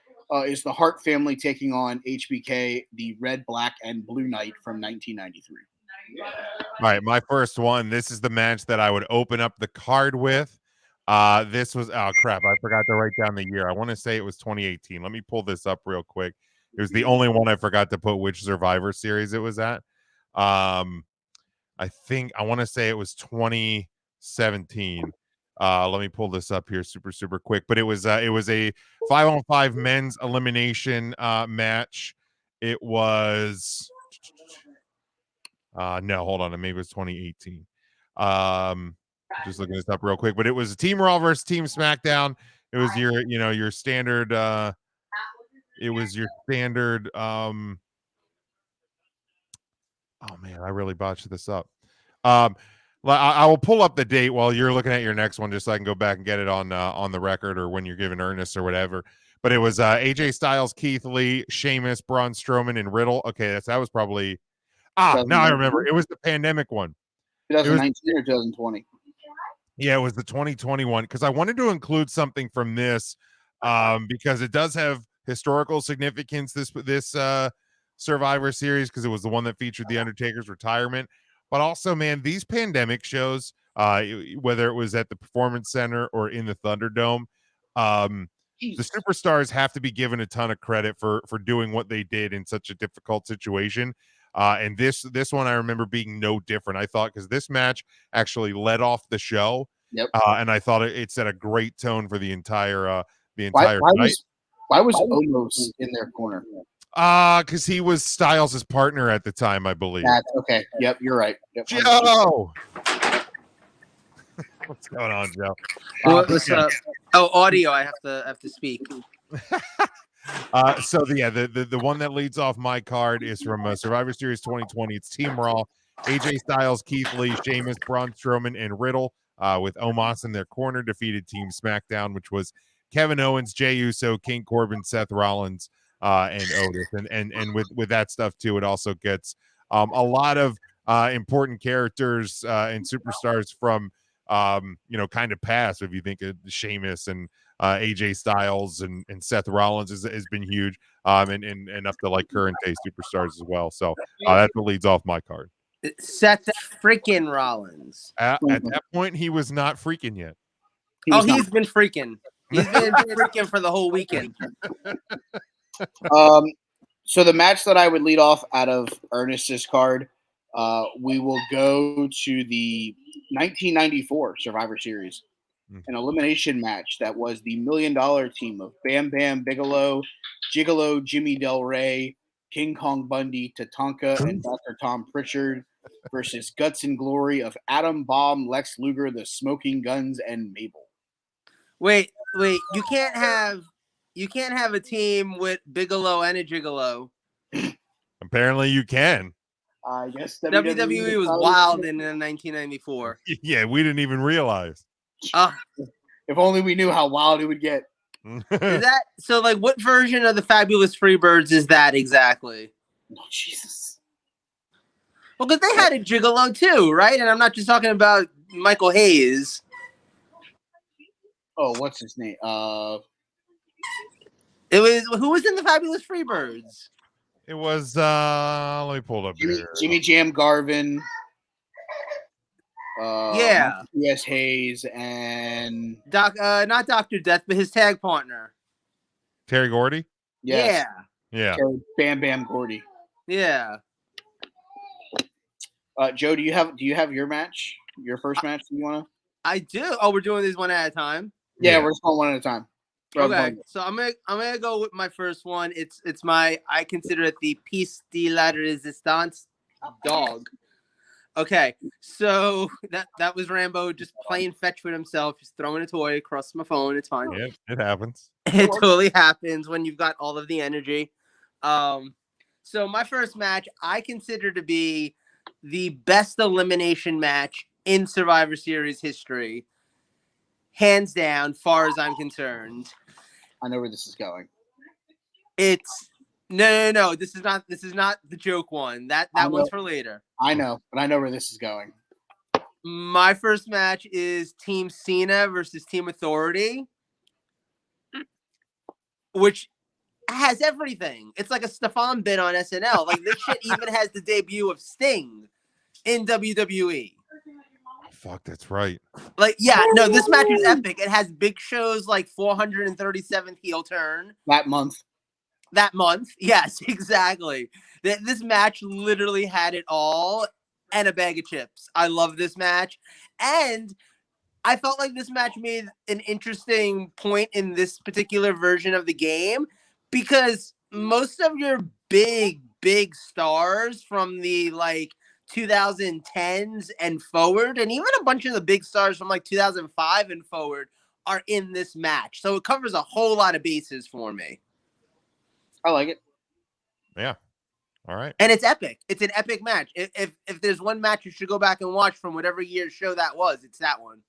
is the Hart family taking on HBK, the Red, Black, and Blue Knight from 1993. All right, my first one. This is the match that I would open up the card with. This was crap. I forgot to write down the year. I want to say it was 2018. Let me pull this up real quick. It was the only one I forgot to put which Survivor Series it was at. I think I want to say it was 2017. Let me pull this up here super quick. But it was a 5-on-5 men's elimination match. It was no, hold on. Maybe it was 2018. Just looking this up real quick, but it was Team Raw versus Team SmackDown. It was your standard. It was your standard. Oh man, I really botched this up. Um, I will pull up the date while you're looking at your next one, just so I can go back and get it on the record or when you're giving Ernest or whatever. But it was AJ Styles, Keith Lee, Sheamus, Braun Strowman, and Riddle. Okay, that was probably now I remember. It was the pandemic one. 2019 or 2020? Yeah, it was the 2021 because I wanted to include something from this because it does have historical significance. This Survivor Series because it was the one that featured the Undertaker's retirement, but also, man, these pandemic shows, whether it was at the Performance Center or in the Thunderdome, the superstars have to be given a ton of credit for doing what they did in such a difficult situation. And this one I remember being no different. I thought because this match actually led off the show, and I thought it set a great tone for the entire night. Why was Omos in their corner? Because he was Styles' partner at the time, I believe. That's okay. Yep, you're right. Yep, Joe, what's going on, Joe? What's up? Oh, audio. I have to speak. So the one that leads off my card is from Survivor Series 2020. It's Team Raw, AJ Styles, Keith Lee, Sheamus, Braun Strowman, and Riddle, with Omos in their corner, defeated Team SmackDown, which was Kevin Owens, Jey Uso, King Corbin, Seth Rollins, and Otis. And with that stuff too, it also gets a lot of important characters and superstars from kind of past. If you think of Sheamus and AJ Styles and Seth Rollins has been huge, and up to like current day superstars as well. So that's what leads off my card. Seth freaking Rollins. At that point, he was not freaking yet. He's been freaking. He's been freaking for the whole weekend. So the match that I would lead off out of Ernest's card, we will go to the 1994 Survivor Series, an elimination match that was the $1 Million team of Bam Bam Bigelow, Gigolo Jimmy Del Rey, King Kong Bundy, Tatanka, and Dr. Tom Pritchard versus Guts and Glory of Adam Bomb, Lex Luger, the Smoking Guns, and Mabel. Wait, you can't have a team with Bigelow and a Gigolo. Apparently you can. I guess WWE was wild in 1994. Yeah, we didn't even realize. If only we knew how wild it would get. Is that so? Like, what version of the Fabulous Freebirds is that exactly? Oh, Jesus. Well, because they had a Gigolo too, right? And I'm not just talking about Michael Hayes. Oh, what's his name? It was who was in the Fabulous Freebirds? It was let me pull it up here. Jimmy Jam Garvin. Yes, Hayes and not Dr. Death, but his tag partner. Terry Gordy? Yes. Yeah. Bam Bam Gordy. Yeah. Joe, do you have your match? Your first match you wanna? I do. Oh, we're doing these one at a time? Yeah, we're just going one at a time. Okay, so I'm gonna go with my first one. I consider it the piece de la resistance dog. Okay, so that was Rambo just playing fetch with himself, just throwing a toy across my phone. It's fine. Yeah, it happens. It totally happens when you've got all of the energy. So my first match I consider to be the best elimination match in Survivor Series history. Hands down, far as I'm concerned. I know where this is going. It's no. This is not the joke one. That one's for later. I know, but I know where this is going. My first match is Team Cena versus Team Authority, which has everything. It's like a Stefan bit on SNL. Like this shit even has the debut of Sting in WWE. Fuck, that's right. Like, yeah, no, this match is epic. It has Big Show's like 437th heel turn. That month. Yes, exactly. This match literally had it all and a bag of chips. I love this match. And I felt like this match made an interesting point in this particular version of the game because most of your big stars from the like 2010s and forward, and even a bunch of the big stars from like 2005 and forward are in this match. So it covers a whole lot of bases for me. I like it. Yeah. All right. And it's epic. It's an epic match. If there's one match you should go back and watch from whatever year's show that was, it's that one.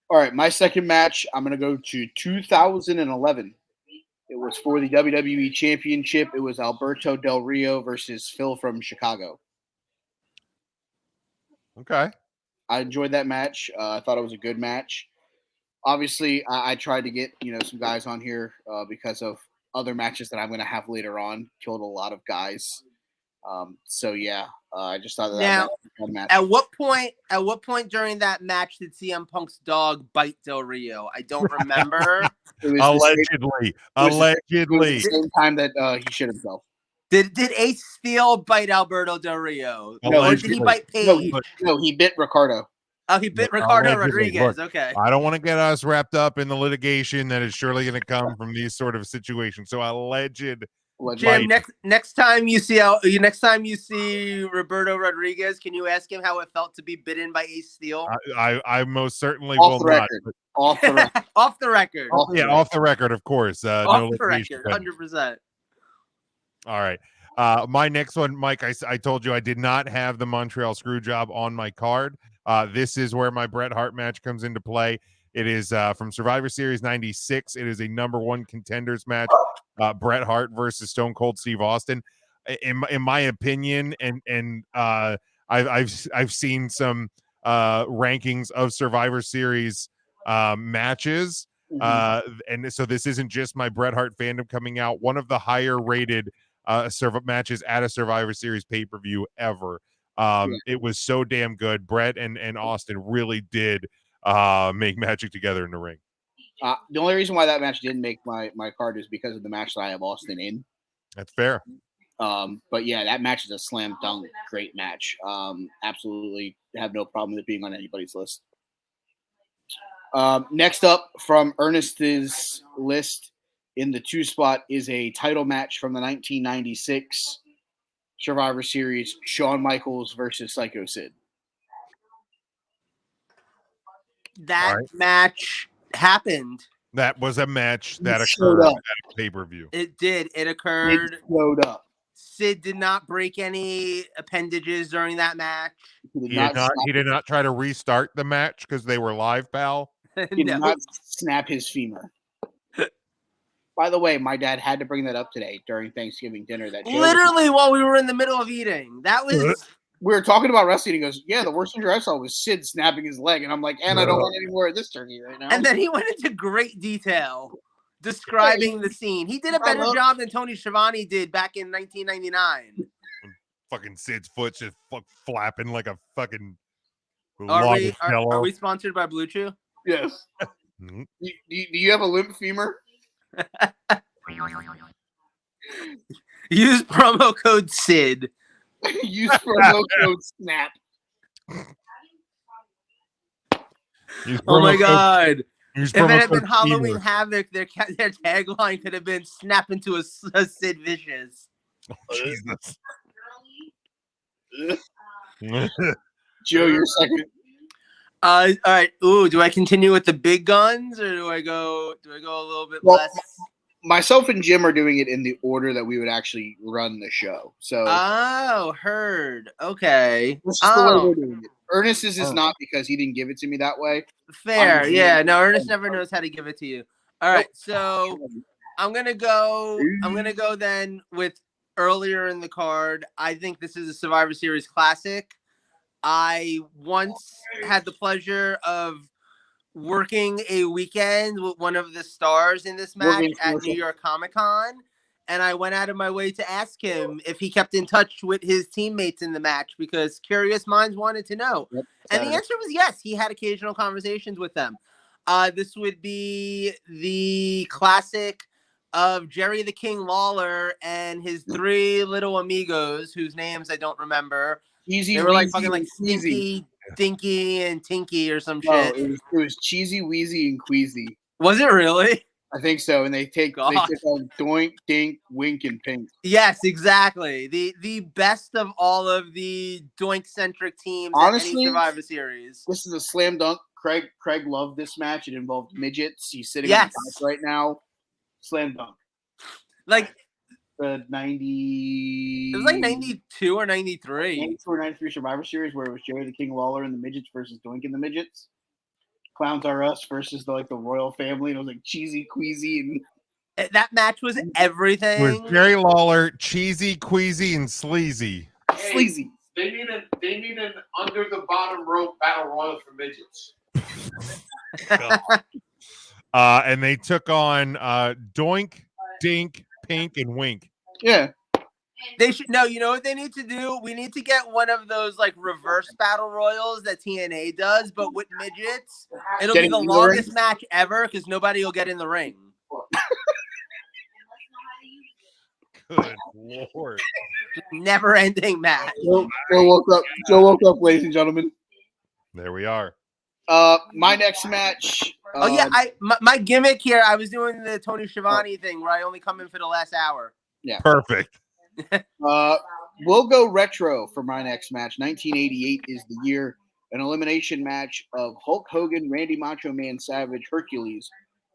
All right, my second match, I'm going to go to 2011. It was for the WWE Championship. It was Alberto Del Rio versus Phil from Chicago. Okay. I enjoyed that match. I thought it was a good match. Obviously, I tried to get some guys on here because of other matches that I'm going to have later on. Killed a lot of guys. So yeah, I just thought that Now, that was a fun match. At what point during that match did CM Punk's dog bite Del Rio? I don't remember. It was Allegedly. the same time that he shit himself. Did Ace Steel bite Alberto Del Rio? No, Or did he bite Paige? No, he bit Ricardo. Oh, he bit Ricardo Allegedly. Rodriguez. Look, Okay. I don't want to get us wrapped up in the litigation that is surely going to come from these sort of situations. So alleged. Jim, next time you see Roberto Rodriguez, can you ask him how it felt to be bitten by Ace Steel? I most certainly Off will the not. record. Off the record. Off the record. Off the record, of course. Off no the litigation record, 100%. All right. My next one, Mike, I told you I did not have the Montreal Screwjob on my card. This is where my Bret Hart match comes into play. It is from Survivor Series 96. It is a number one contenders match. Bret Hart versus Stone Cold Steve Austin. In my opinion, and I've seen some rankings of Survivor Series matches. And so this isn't just my Bret Hart fandom coming out. One of the higher rated matches at a Survivor Series pay-per-view ever. It was so damn good. Bret and Austin really did make magic together in the ring. The only reason why that match didn't make my card is because of the match that I have Austin in. That's fair. But yeah, that match is a slam dunk great match. Absolutely have no problem with it being on anybody's list. Next up from Ernest's list in the 2 spot is a title match from the 1996 Survivor Series, Shawn Michaels versus Psycho Sid. That match happened. That was a match that showed occurred up. at a pay-per-view. It did. It occurred. It showed up. Sid did not break any appendages during that match. He did not try to restart the match because they were live, pal. He did not snap his femur. By the way, my dad had to bring that up today during Thanksgiving dinner. Literally while we were in the middle of eating. That was... We were talking about wrestling. He goes, yeah, the worst injury I saw was Sid snapping his leg. And I'm like, and I don't want any more of this turkey right now. And then he went into great detail describing the scene. He did a better job than Tony Schiavone did back in 1999. Fucking Sid's foot's just flapping like a fucking Are we sponsored by Blue Chew? Yes. Do you have a limp femur? Use promo code SID. Use promo code SNAP. Oh my god. If it had been Halloween Steamer. Havoc, their tagline could have been snap into a Sid Vicious. Jesus. Joe, you're second. All right. Ooh, do I continue with the big guns or do I go a little bit less? Myself and Jim are doing it in the order that we would actually run the show. So heard. Okay. This is the way we're doing it. Ernest's is not because he didn't give it to me that way. Fair. Yeah. No, Ernest never knows how to give it to you. All right. So I'm gonna go then with earlier in the card. I think this is a Survivor Series classic. I once had the pleasure of working a weekend with one of the stars in this match at New York Comic Con, and I went out of my way to ask him if he kept in touch with his teammates in the match because curious minds wanted to know. And the answer was yes. He had occasional conversations with them. This would be the classic of Jerry the King Lawler and his 3 little amigos whose names I don't remember. Easy, they were like fucking like Stinky, Dinky, and Tinky or some shit. It was Cheesy, Wheezy, and Queasy. Was it really? I think so. And they take God. on Doink, Dink, Wink, and Pink. Yes, exactly. The best of all of the Doink-centric teams Honestly, at any Survivor Series. This is a slam dunk. Craig loved this match. It involved midgets. He's sitting Yes. on the couch right now. Slam dunk. Like The 90. it was like 92 or 93. 92 or 93 Survivor Series where it was Jerry the King Lawler and the midgets versus Doink and the midgets. Clowns Are Us versus the royal family. And it was like cheesy, queasy, and That match was everything. It was Jerry Lawler, cheesy, queasy, and sleazy. sleazy. They need an under the bottom rope battle royal for midgets. And they took on Doink, Dink, Pink, and Wink. Yeah. They should no. You know what they need to do? We need to get one of those like reverse battle royals that TNA does, but with midgets. It'll Getting be the in the longest ring? match ever because nobody will get in the ring. Good Lord. Never-ending match. Joe woke up. Joe woke up, ladies and gentlemen. There we are. My next match. Oh yeah, my gimmick here. I was doing the Tony Schiavone thing where I only come in for the last hour. Yeah. Perfect. We'll go retro for my next match. 1988 is the year. An elimination match of Hulk Hogan, Randy Macho Man Savage, Hercules,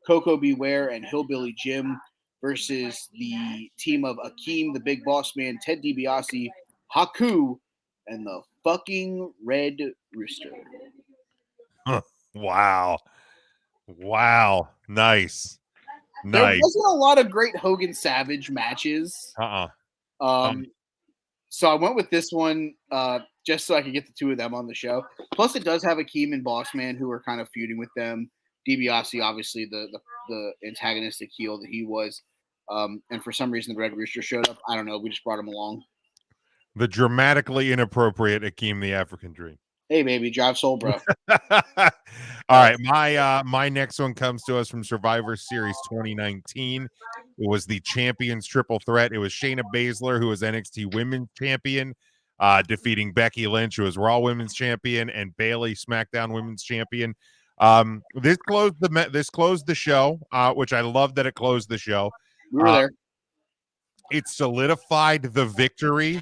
Coco Beware, and Hillbilly Jim versus the team of Akeem, the Big Boss Man, Ted DiBiase, Haku, and the fucking Red Rooster. Wow. Nice. There wasn't a lot of great Hogan Savage matches. So I went with this one just so I could get the two of them on the show. Plus, it does have Akeem and Bossman who are kind of feuding with them. DiBiase, obviously, the antagonistic heel that he was. And for some reason, the Red Rooster showed up. I don't know. We just brought him along. The dramatically inappropriate Akeem the African Dream. Hey, baby, drive soul, bro. All right, my next one comes to us from Survivor Series 2019. It was the Champions Triple Threat. It was Shayna Baszler, who was NXT Women's Champion, defeating Becky Lynch, who was Raw Women's Champion, and Bayley, SmackDown Women's Champion. This closed the show, which I love that it closed the show. We were there. It solidified the victory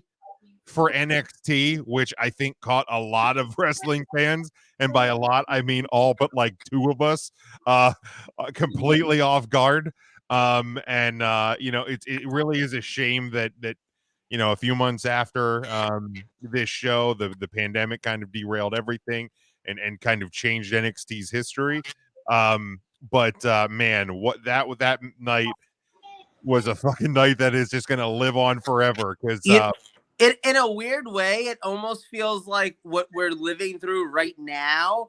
for NXT, which I think caught a lot of wrestling fans, and by a lot I mean all but like two of us, completely off guard. It really is a shame that a few months after this show, the pandemic kind of derailed everything and kind of changed NXT's history. Man, what that night was a fucking night that is just gonna live on forever because. In a weird way, it almost feels like what we're living through right now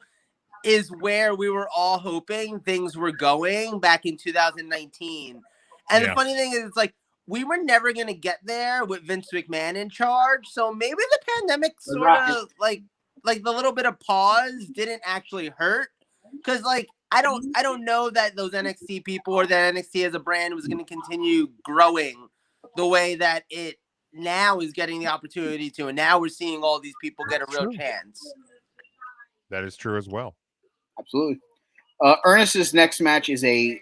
is where we were all hoping things were going back in 2019. And The funny thing is, it's like we were never going to get there with Vince McMahon in charge. So maybe the pandemic sort of like the little bit of pause didn't actually hurt. Because I don't know that those NXT people or that NXT as a brand was going to continue growing the way that it now is getting the opportunity to, and now we're seeing all these people get a real chance. That is true as well. Absolutely. Ernest's next match is a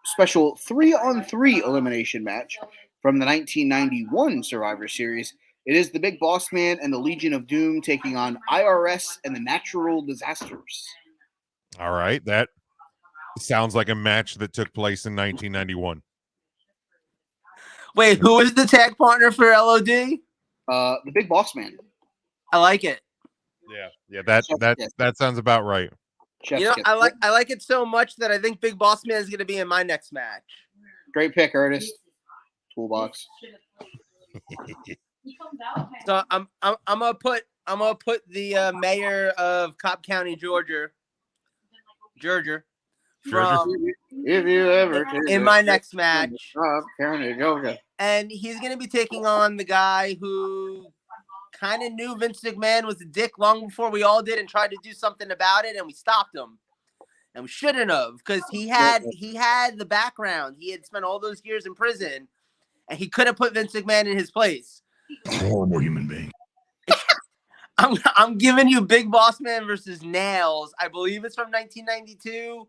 special 3-on-3 elimination match from the 1991 Survivor Series. It is the Big Boss Man and the Legion of Doom taking on IRS and the Natural Disasters. All right, that sounds like a match that took place in 1991. Wait, who is the tag partner for LOD? The Big Boss Man. I like it. Yeah, that sounds about right. I like it so much that I think Big Boss Man is going to be in my next match. Great pick, Ernest. Toolbox. So I'm gonna put the mayor of Cobb County, Georgia, from if you ever in my next match. Cobb County, Georgia. And he's going to be taking on the guy who kind of knew Vince McMahon was a dick long before we all did and tried to do something about it, and we stopped him. And we shouldn't have, because he had the background. He had spent all those years in prison, and he could have put Vince McMahon in his place. Horrible human being. I'm giving you Big Boss Man versus Nails. I believe it's from 1992.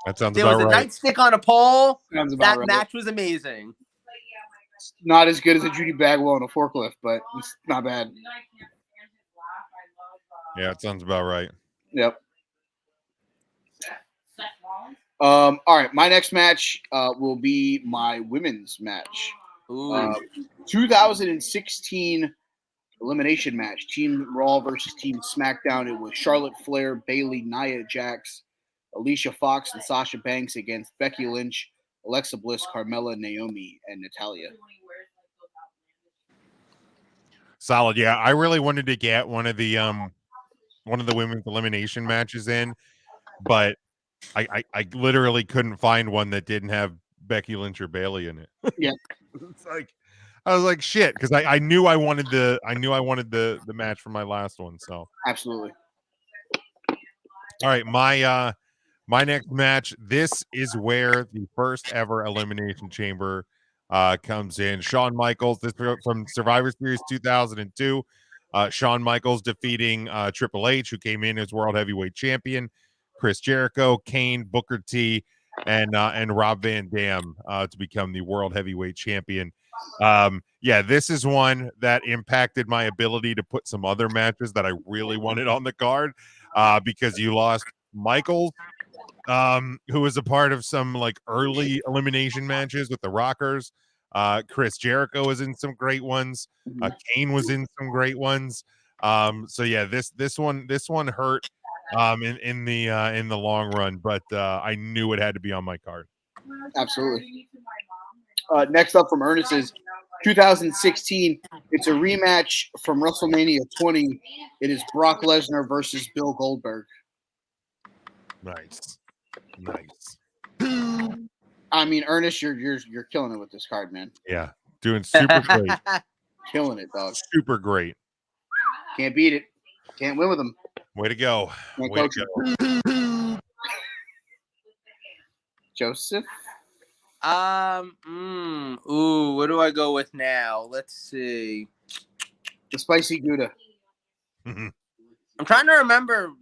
That sounds There was about a right. nightstick on a pole. Sounds about That right. match was amazing. Not as good as a Judy Bagwell on a forklift, but it's not bad. Yeah, it sounds about right. Yep. All right, my next match will be my women's match. Ooh. 2016 elimination match. Team Raw versus Team SmackDown. It was Charlotte Flair, Bayley, Nia Jax, Alicia Fox, and Sasha Banks against Becky Lynch, Alexa Bliss, Carmella, Naomi, and Natalya. Solid. Yeah, I really wanted to get one of the women's elimination matches in, but I literally couldn't find one that didn't have Becky Lynch or Bayley in it. Yeah. It's like I was like shit because I knew I wanted the match for my last one. So Absolutely. all right, my next match. This is where the first ever Elimination Chamber comes in. Shawn Michaels, this from Survivor Series 2002. Shawn Michaels defeating Triple H, who came in as World Heavyweight Champion. Chris Jericho, Kane, Booker T, and Rob Van Dam to become the World Heavyweight Champion. Yeah, this is one that impacted my ability to put some other matches that I really wanted on the card because you lost Michaels, who was a part of some like early elimination matches with the Rockers. Chris Jericho was in some great ones. Kane was in some great ones. So yeah, this one hurt in the long run, but I knew it had to be on my card. Absolutely. Next up from Ernest is 2016. It's a rematch from WrestleMania 20. It is Brock Lesnar versus Bill Goldberg. Nice. I mean, Ernest, you're killing it with this card, man. Yeah, doing super great. Killing it, dog. Super great. Can't beat it. Can't win with him. Way to go. Can't Way to coach go. him. Joseph. Ooh, what do I go with now? Let's see. The Spicy Gouda. I'm trying to remember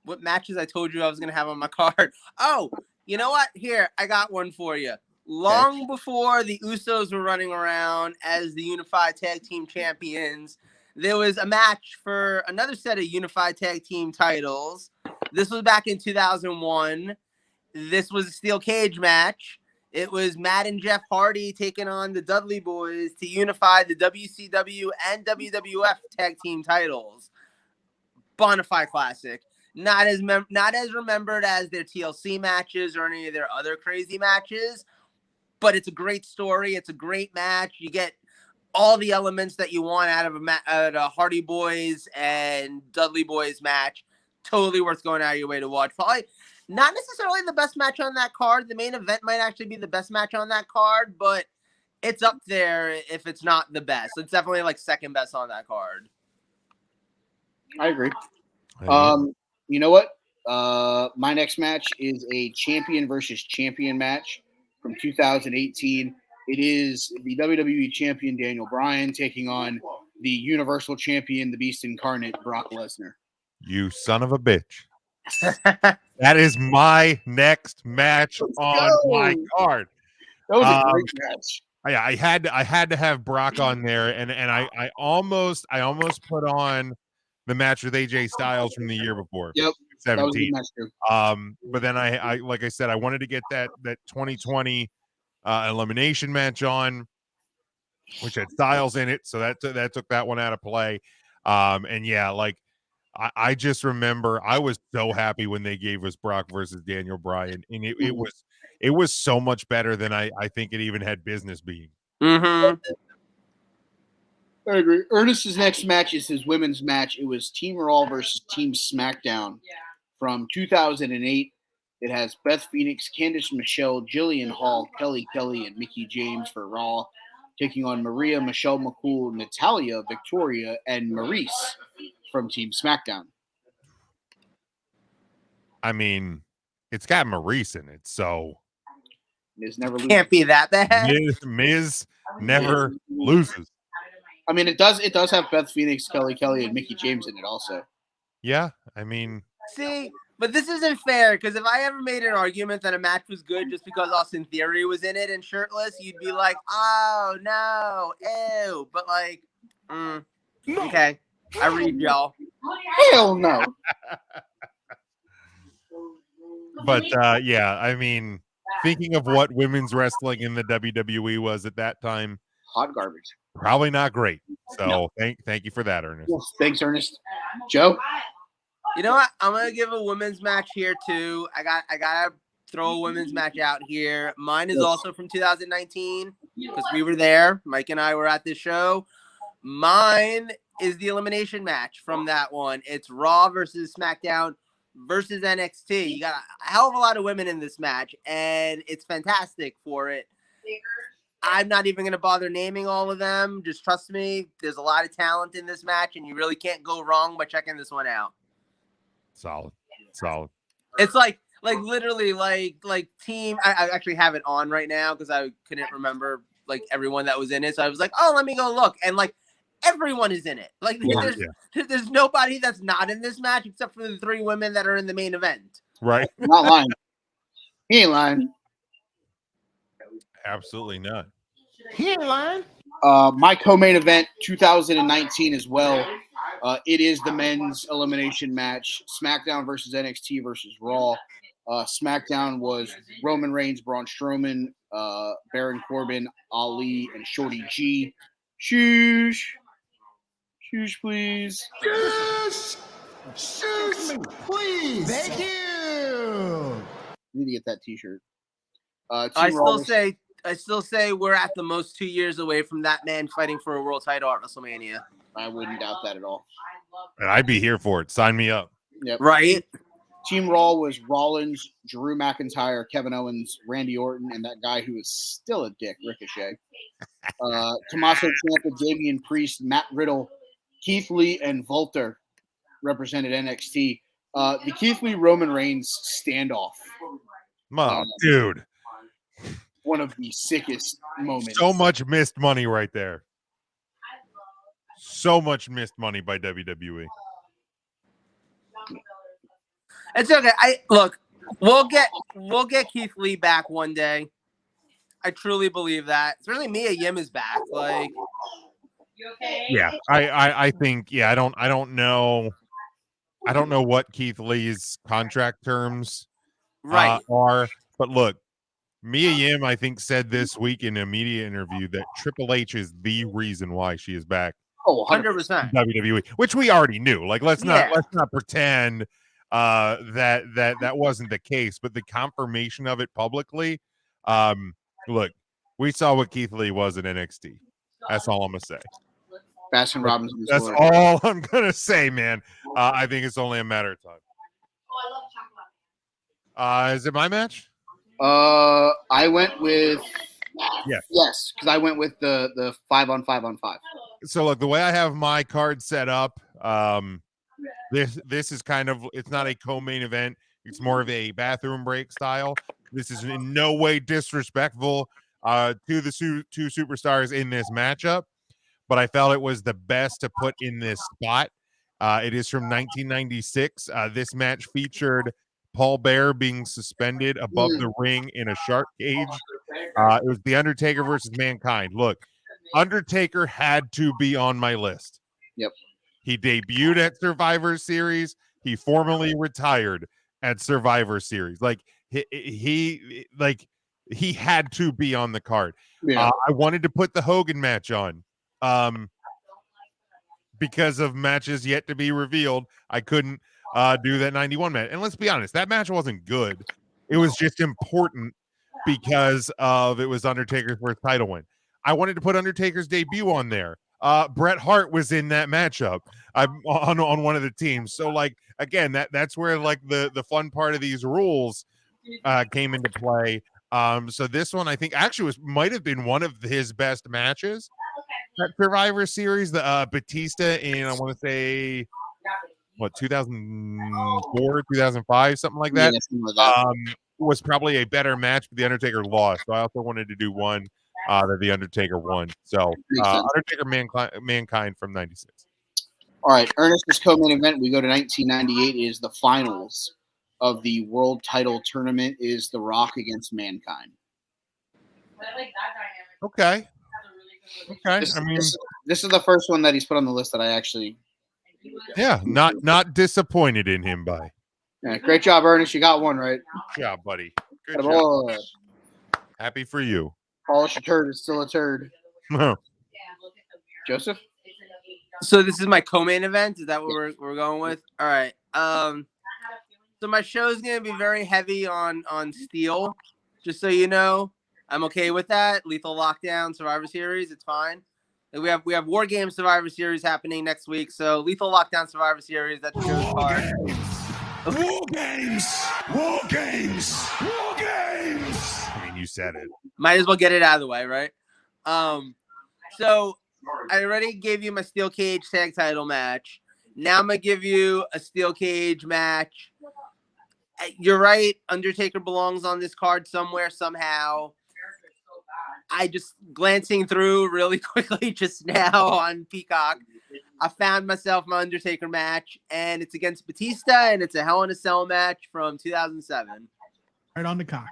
what matches I told you I was going to have on my card. Oh, you know what? Here, I got one for you. Long before the Usos were running around as the Unified Tag Team Champions, there was a match for another set of Unified Tag Team titles. This was back in 2001. This was a steel cage match. It was Matt and Jeff Hardy taking on the Dudley Boys to unify the WCW and WWF Tag Team titles. Bonafide classic. Not as remembered as their TLC matches or any of their other crazy matches, but it's a great story. It's a great match. You get all the elements that you want out of a Hardy Boys and Dudley Boys match. Totally worth going out of your way to watch. Probably not necessarily the best match on that card. The main event might actually be the best match on that card, but it's up there if it's not the best. It's definitely like second best on that card. I agree. You know what? My next match is a champion versus champion match from 2018. It is the WWE champion Daniel Bryan taking on the Universal champion, the Beast Incarnate, Brock Lesnar. You son of a bitch. That is my next match on my card. That was a great match. I had to have Brock on there, and I almost put on the match with AJ Styles from the year before. Yep. 17. That was a good match too. But then I like I said, I wanted to get that 2020 elimination match on, which had Styles in it, so that took that one out of play. And yeah, like I just remember I was so happy when they gave us Brock versus Daniel Bryan, and it was so much better than I think it even had business being. I agree. Ernest's next match is his women's match. It was Team Raw versus Team SmackDown from 2008. It has Beth Phoenix, Candice Michelle, Jillian Hall, Kelly Kelly, and Mickie James for Raw, taking on Maria, Michelle McCool, Natalya, Victoria, and Maurice from Team SmackDown. I mean, it's got Maurice in it, so Miz never loses. Can't be that bad. Miz never loses. I mean, it does have Beth Phoenix, Kelly Kelly, and Mickie James in it also. Yeah, I mean, See, But this isn't fair because if I ever made an argument that a match was good just because Austin Theory was in it and shirtless, you'd be like, "Oh no, ew." But like, okay, I read y'all. Hell no. But yeah, I mean, thinking of what women's wrestling in the WWE was at that time, Hot garbage. probably not great. So thank you for that, Ernest. Yes, thanks, Ernest. Joe? You know what? I'm gonna give a women's match here too. I gotta throw a women's match out here. Mine is also from 2019 because we were there. Mike and I were at this show. Mine is the elimination match from that one. It's Raw versus SmackDown versus NXT. You got a hell of a lot of women in this match, and it's fantastic for it. I'm not even going to bother naming all of them. Just trust me. There's a lot of talent in this match, and you really can't go wrong by checking this one out. Solid. It's like literally like team. I actually have it on right now because I couldn't remember like everyone that was in it. So I was like, oh, let me go look. And like everyone is in it. Like there's nobody that's not in this match except for the 3 women that are in the main event. Right. Not lying. He ain't lying. Absolutely not. He ain't lying. My co-main event 2019 as well. It is the men's elimination match. SmackDown versus NXT versus Raw. SmackDown was Roman Reigns, Braun Strowman, Baron Corbin, Ali, and Shorty G. Shoosh, please. Yes! Please! Thank you! Need to get that T-shirt. I still say we're at the most 2 years away from that man fighting for a world title at WrestleMania. I wouldn't doubt that at all. And I'd be here for it. Sign me up. Yep. Right? Team Raw was Rollins, Drew McIntyre, Kevin Owens, Randy Orton, and that guy who is still a dick, Ricochet. Tommaso Ciampa, Damian Priest, Matt Riddle, Keith Lee, and Volter represented NXT. The Keith Lee Roman Reigns standoff. Dude. One of the sickest moments. So much missed money right there. So much missed money by WWE. It's okay. We'll get Keith Lee back one day. I truly believe that. Certainly Mia Yim is back. Like, you okay? Yeah, I think I don't know what Keith Lee's contract terms are, but look, Mia Yim I think said this week in a media interview that Triple H is the reason why she is back. Oh, 100%. WWE, which we already knew. Like let's not pretend that wasn't the case, but the confirmation of it publicly. Look, we saw what Keith Lee was at NXT. That's all I'm gonna say. Baskin Robbins. That's all I'm gonna say, man. I think it's only a matter of time. Is it my match? I went with yes, because I went with the 5-on-5-on-5. So look, the way I have my card set up, this is kind of, it's not a co-main event. It's more of a bathroom break style. This is in no way disrespectful to the two superstars in this matchup, but I felt it was the best to put in this spot. It is from 1996. This match featured Paul Bearer being suspended above the ring in a shark cage. It was The Undertaker versus Mankind. Look, Undertaker had to be on my list. Yep. He debuted at Survivor Series. He formally retired at Survivor Series. Like he had to be on the card. Yeah. I wanted to put the Hogan match on. Because of matches yet to be revealed, I couldn't do that 91 match. And let's be honest, that match wasn't good. It was just important because of it was Undertaker's first title win. I wanted to put Undertaker's debut on there. Bret Hart was in that matchup. I'm on one of the teams. So like again, that's where like the fun part of these rules came into play. So this one I think actually might have been one of his best matches at Survivor Series. The Batista in I want to say 2004, 2005, something like that. Was probably a better match, but the Undertaker lost. So I also wanted to do one that the Undertaker won. So Undertaker Mankind from 96. All right, Ernest's co-main event. We go to 1998 is the finals. of the world title tournament is The Rock against Mankind. I like that dynamic. Okay. Have a really good Okay. relationship. I mean, This is the first one that he's put on the list that I actually. yeah, not disappointed in him by. Yeah, great job, Ernest. You got one right. Good job, buddy. Good Good job. boy. Happy for you. Polish a turd is still a turd. Joseph? So this is my co-main event. Is that what we're going with? All right. So my show is gonna be very heavy on steel. Just so you know, I'm okay with that. Lethal Lockdown Survivor Series, it's fine. Like, we have War Games Survivor Series happening next week. So Lethal Lockdown Survivor Series, that's Joe's card. War games! War games! War games! I mean, you said it. Might as well get it out of the way, right? So I already gave you my steel cage tag title match. Now I'm gonna give you a steel cage match. You're right. Undertaker belongs on this card somewhere, somehow. I just glancing through really quickly just now on Peacock. I found myself my Undertaker match, and it's against Batista, and it's a Hell in a Cell match from 2007. Right on the cock.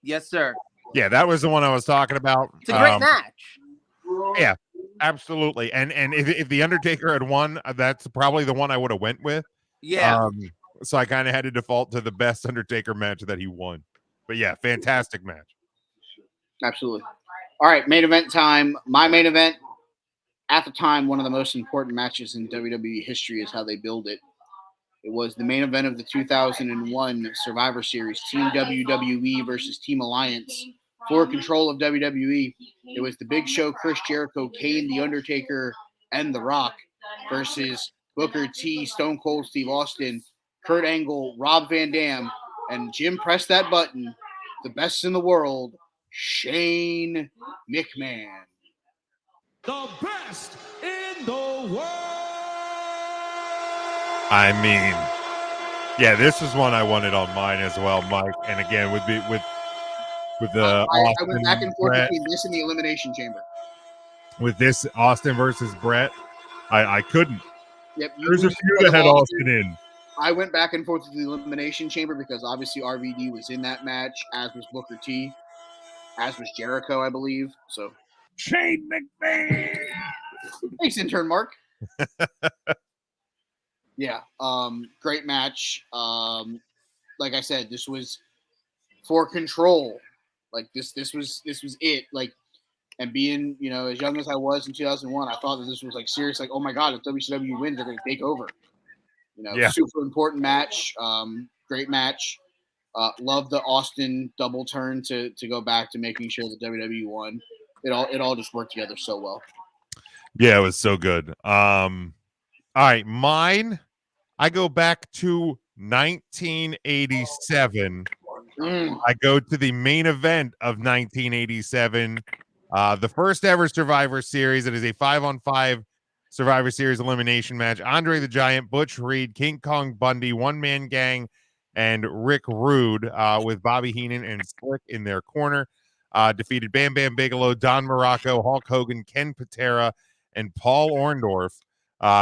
Yes, sir. Yeah, that was the one I was talking about. It's a great match. Yeah, absolutely. And if the Undertaker had won, that's probably the one I would have went with. Yeah. So I kind of had to default to the best Undertaker match that he won. But yeah, fantastic match. Absolutely. All right, main event time. My main event, at the time, one of the most important matches in WWE history is how they build it. It was the main event of the 2001 Survivor Series, Team WWE versus Team Alliance for control of WWE. It was the Big Show, Chris Jericho, Kane, The Undertaker, and The Rock versus Booker T, Stone Cold Steve Austin, Kurt Angle, Rob Van Dam, and Jim press that button, the best in the world, Shane McMahon. The best in the world! I mean, yeah, this is one I wanted on mine as well, Mike. And again, with the I went back and forth Brett, between this and the Elimination Chamber. with this Austin versus Brett, I couldn't. Yep, There's a few that had Austin in. I went back and forth with the Elimination Chamber because obviously RVD was in that match, as was Booker T, as was Jericho, I believe. So Shane McMahon! thanks, intern Mark. Yeah, great match. Like I said, this was for control. Like this was it. Like, and being, you know, as young as I was in 2001, I thought that this was like serious. Like, oh my god, if WCW wins, they're going to take over. You know, super important match. Great match. Love the Austin double turn to go back to making sure that WWE won. It all just worked together so well. Yeah, it was so good. All right, mine. I go back to 1987. I go to the main event of 1987, the first ever Survivor Series. It is a 5-on-5 Survivor Series elimination match. Andre the Giant, Butch Reed, King Kong Bundy, One Man Gang, and Rick Rude with Bobby Heenan and Slick in their corner. Defeated Bam Bam Bigelow, Don Morocco, Hulk Hogan, Ken Patera, and Paul Orndorff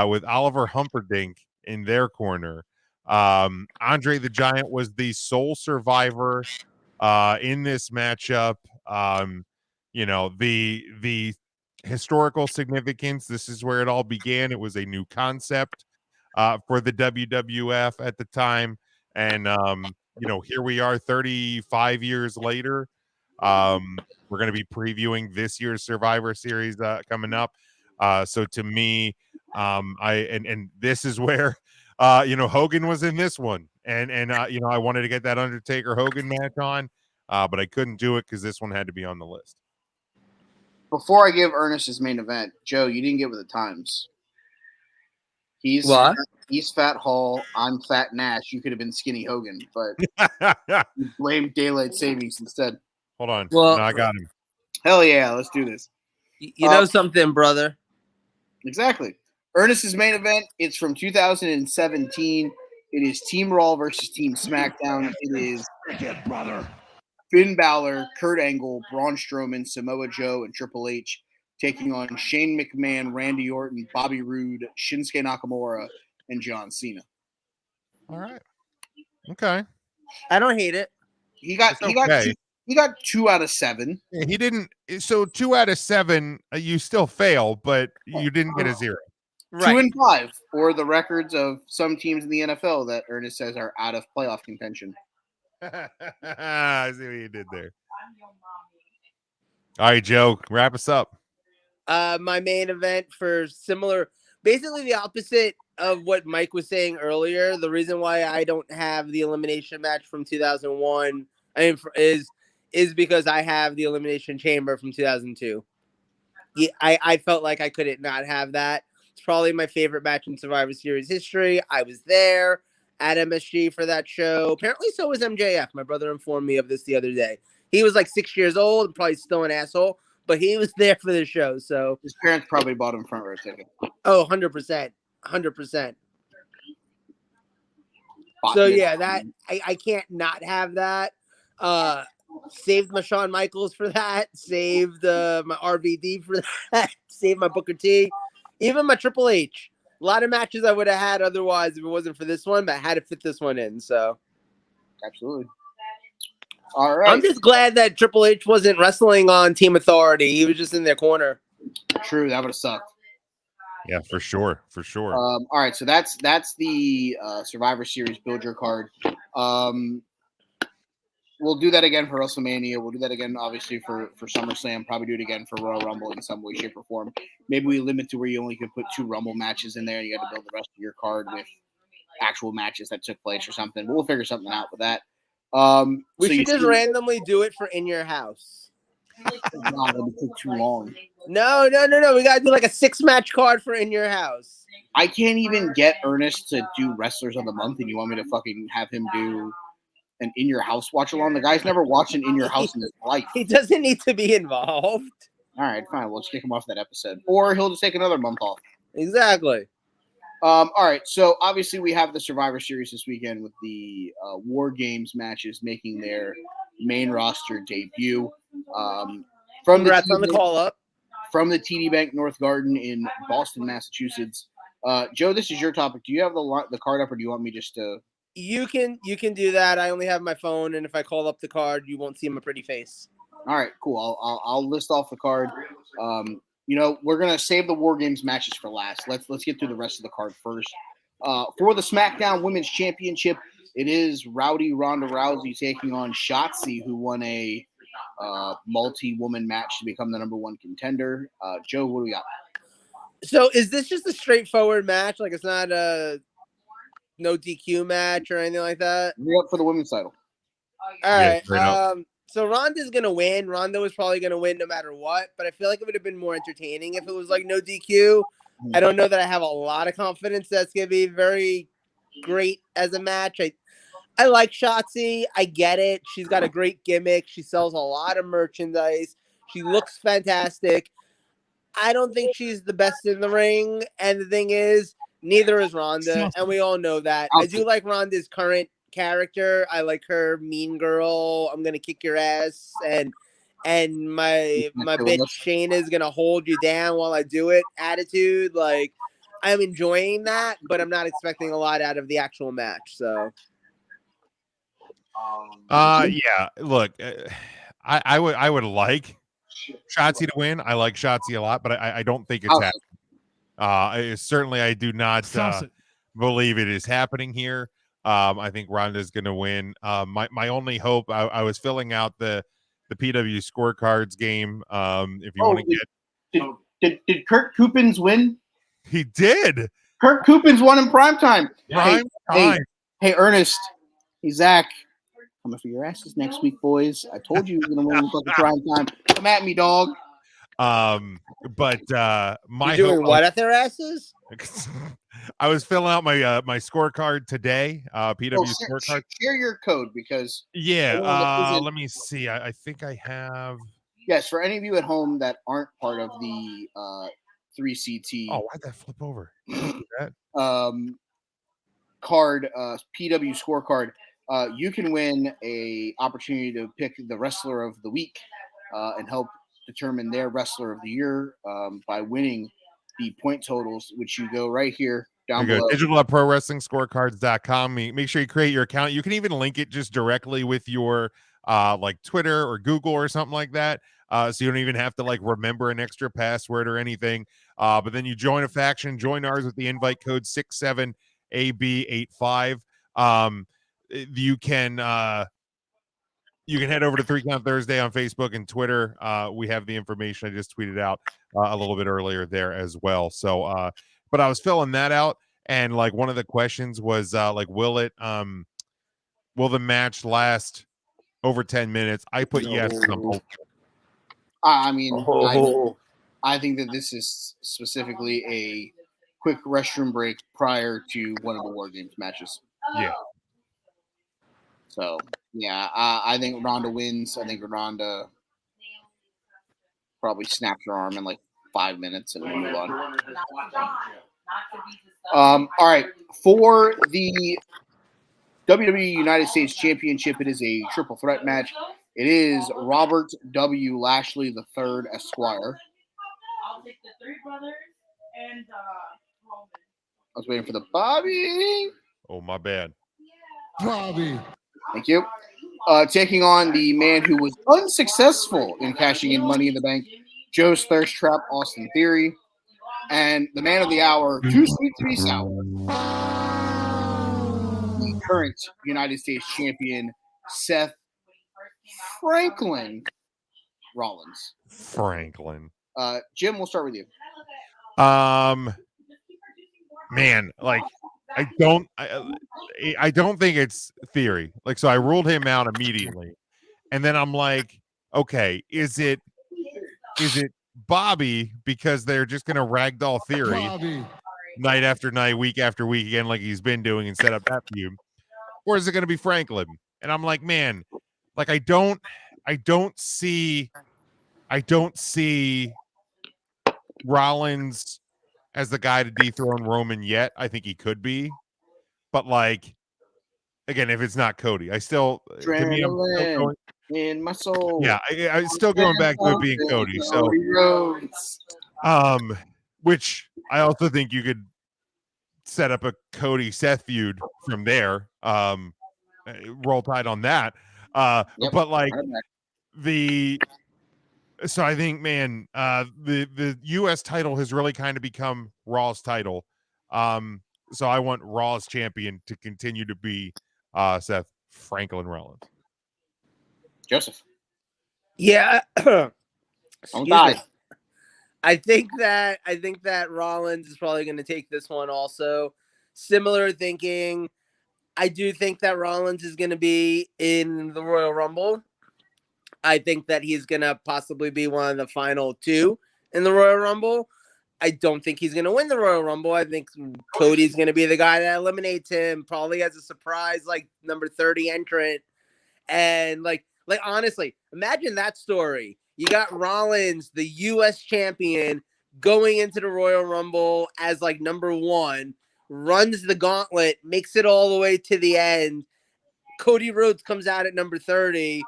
with Oliver Humperdinck in their corner. Andre the Giant was the sole survivor in this matchup. You know, the historical significance, this is where it all began. It was a new concept for the WWF at the time. And you know, here we are 35 years later. We're going to be previewing this year's Survivor Series coming up. So to me, and this is where you know, Hogan was in this one, and you know, I wanted to get that Undertaker Hogan match on, but I couldn't do it because this one had to be on the list. Before I give Ernest his main event, Joe, you didn't get with the times. He's Fat Hall. I'm Fat Nash. You could have been Skinny Hogan, but you blamed daylight savings instead. Hold on. Well, no, I got him. Hell yeah, let's do this. You know something, brother? Exactly. Ernest's main event, it's from 2017. It is Team Raw versus Team SmackDown. It is Finn Balor, Kurt Angle, Braun Strowman, Samoa Joe, and Triple H taking on Shane McMahon, Randy Orton, Bobby Roode, Shinsuke Nakamura, and John Cena. All right. Okay. I don't hate it. He got okay. he got 2 out of 7. Yeah, he didn't. So 2 out of 7, you still fail, but you didn't get a 0. 2 and 5, or the records of some teams in the NFL that Ernest says are out of playoff contention. I see what you did there. All right, Joe, wrap us up. My main event for similar, basically the opposite of what Mike was saying earlier. The reason why I don't have the elimination match from 2001 is because I have the elimination chamber from 2002. Yeah, I felt like I couldn't not have that. It's probably my favorite match in Survivor Series history. I was there at MSG for that show. Apparently, so was MJF. My brother informed me of this the other day. He was like 6 years old, probably still an asshole, but he was there for the show. So His parents probably bought him front row ticket. oh, 100%. 100%. So yeah, that I can't not have that. Saved my Shawn Michaels for that. Saved my RVD for that. Saved my Booker T. Even my Triple H. A lot of matches I would have had otherwise if it wasn't for this one, but I had to fit this one in. So absolutely. All right. I'm just glad that Triple H wasn't wrestling on Team Authority. He was just in their corner. True, that would have sucked. Yeah, for sure. For sure. All right, so that's the Survivor Series Build Your Card. We'll do that again for WrestleMania. We'll do that again, obviously, for SummerSlam. Probably do it again for Royal Rumble in some way, shape, or form. Maybe we limit to where you only can put 2 Rumble matches in there. You got to build the rest of your card with actual matches that took place or something. But we'll figure something out with that. We should just randomly do it for In Your House. God, it'll take too long. No. We got to do like a 6-match card for In Your House. I can't even get Ernest to do Wrestlers of the Month, and you want me to fucking have him do an In Your House watch along? The guy's never watched an In Your House in his life. He doesn't need to be involved. All right, fine. We'll just kick him off that episode. Or he'll just take another month off. Exactly. All right, so obviously we have the Survivor Series this weekend with the War Games matches making their main roster debut. Congrats on the call-up. From the TD Bank North Garden in Boston, Massachusetts. Joe, this is your topic. Do you have the card up, or do you want me just to... You can do that. I only have my phone, and if I call up the card, you won't see my pretty face. All right, cool. I'll list off the card. We're gonna save the War Games matches for last. Let's get through the rest of the card first. For the SmackDown Women's Championship, it is Rowdy Ronda Rousey taking on Shotzi, who won a multi-woman match to become the number 1 contender. Joe, what do we got? So is this just a straightforward match? Like it's not a no DQ match or anything like that? We're up for the women's title. All right. So Ronda's going to win. Ronda was probably going to win no matter what, but I feel like it would have been more entertaining if it was like no DQ. I don't know that I have a lot of confidence that's going to be very great as a match. I like Shotzi. I get it. She's got a great gimmick. She sells a lot of merchandise. She looks fantastic. I don't think she's the best in the ring. And the thing is, neither is Ronda. And we all know that. I do like Ronda's current character. I like her mean girl. I'm going to kick your ass. And my bitch Shayna is going to hold you down while I do it attitude. Like, I'm enjoying that, but I'm not expecting a lot out of the actual match. So. Yeah. Look, I would like Shotzi to win. I like Shotzi a lot, but I don't think it's happening. Certainly, I do not believe it is happening here. I think Ronda's going to win. My only hope. I was filling out the PW scorecards game. If you want to get, did Kirk Coupins win? He did. Kirk Coupins won in primetime. Time. Hey, Ernest. Hey, Zach. Coming for your asses next week, boys. I told you he was going to win in fucking primetime. Come at me, dog. But my You're doing what at their asses? I was filling out my scorecard today. PW scorecard. Share your code because let me see. I think I have. Yes, for any of you at home that aren't part of the 3CT. Oh, why'd that flip over? Card, PW scorecard. You can win a opportunity to pick the wrestler of the week and help determine their wrestler of the year by winning the point totals, which you go right here down There you below. go. Digital@prowrestlingscorecards.com. Make sure you create your account. You can even link it just directly with your like Twitter or Google or something like that. So you don't even have to like remember an extra password or anything. But then you join a faction, join ours with the invite code 67AB85. You can head over to 3 Count Thursday on Facebook and Twitter. We have the information I just tweeted out a little bit earlier there as well. So but I was filling that out, and like one of the questions was like will the match last over 10 minutes? I put yes. I mean, Oh, I think that this is specifically a quick restroom break prior to one of the War Games matches. Yeah. So, yeah, I think Ronda wins. I think Ronda probably snaps her arm in like 5 minutes and we'll move on. All right. For the WWE United States Championship, it is a triple threat match. It is Robert W. Lashley III, Esquire. I'll take the three brothers and Roman. I was waiting for the Bobby. Oh, my bad. Bobby. Thank you. Taking on the man who was unsuccessful in cashing in Money in the Bank, Joe's Thirst Trap, Austin Theory, and the man of the hour, too sweet to be sour, the current United States champion, Seth Franklin Rollins. Franklin. Jim, we'll start with you. Man, like I don't think it's Theory. Like, so I ruled him out immediately. And then I'm like, okay, is it Bobby, because they're just gonna ragdoll Theory Bobby. night after night, week after week again, like he's been doing, and set up that feud? Or is it gonna be Franklin? And I'm like, man, like I don't see Rollins as the guy to dethrone Roman yet. I think he could be, but like again, if it's not Cody, I still, to me, I'm still going, in my soul. yeah, I'm still going back to it being Cody. So, Rhodes. which I also think you could set up a Cody Seth feud from there. Roll Tide on that. Yep. But like Right so I think, man, the US title has really kind of become Raw's title. So I want Raw's champion to continue to be Seth Franklin Rollins. Joseph. yeah. Don't Excuse die. me. I think that Rollins is probably going to take this one also. Similar thinking. I do think that Rollins is going to be in the Royal Rumble. I think that he's going to possibly be one of the final two in the Royal Rumble. I don't think he's going to win the Royal Rumble. I think Cody's going to be the guy that eliminates him, probably as a surprise, like number 30 entrant. And like honestly, imagine that story. You got Rollins, the U.S. champion, going into the Royal Rumble as like number one, runs the gauntlet, makes it all the way to the end. Cody Rhodes comes out at number 30.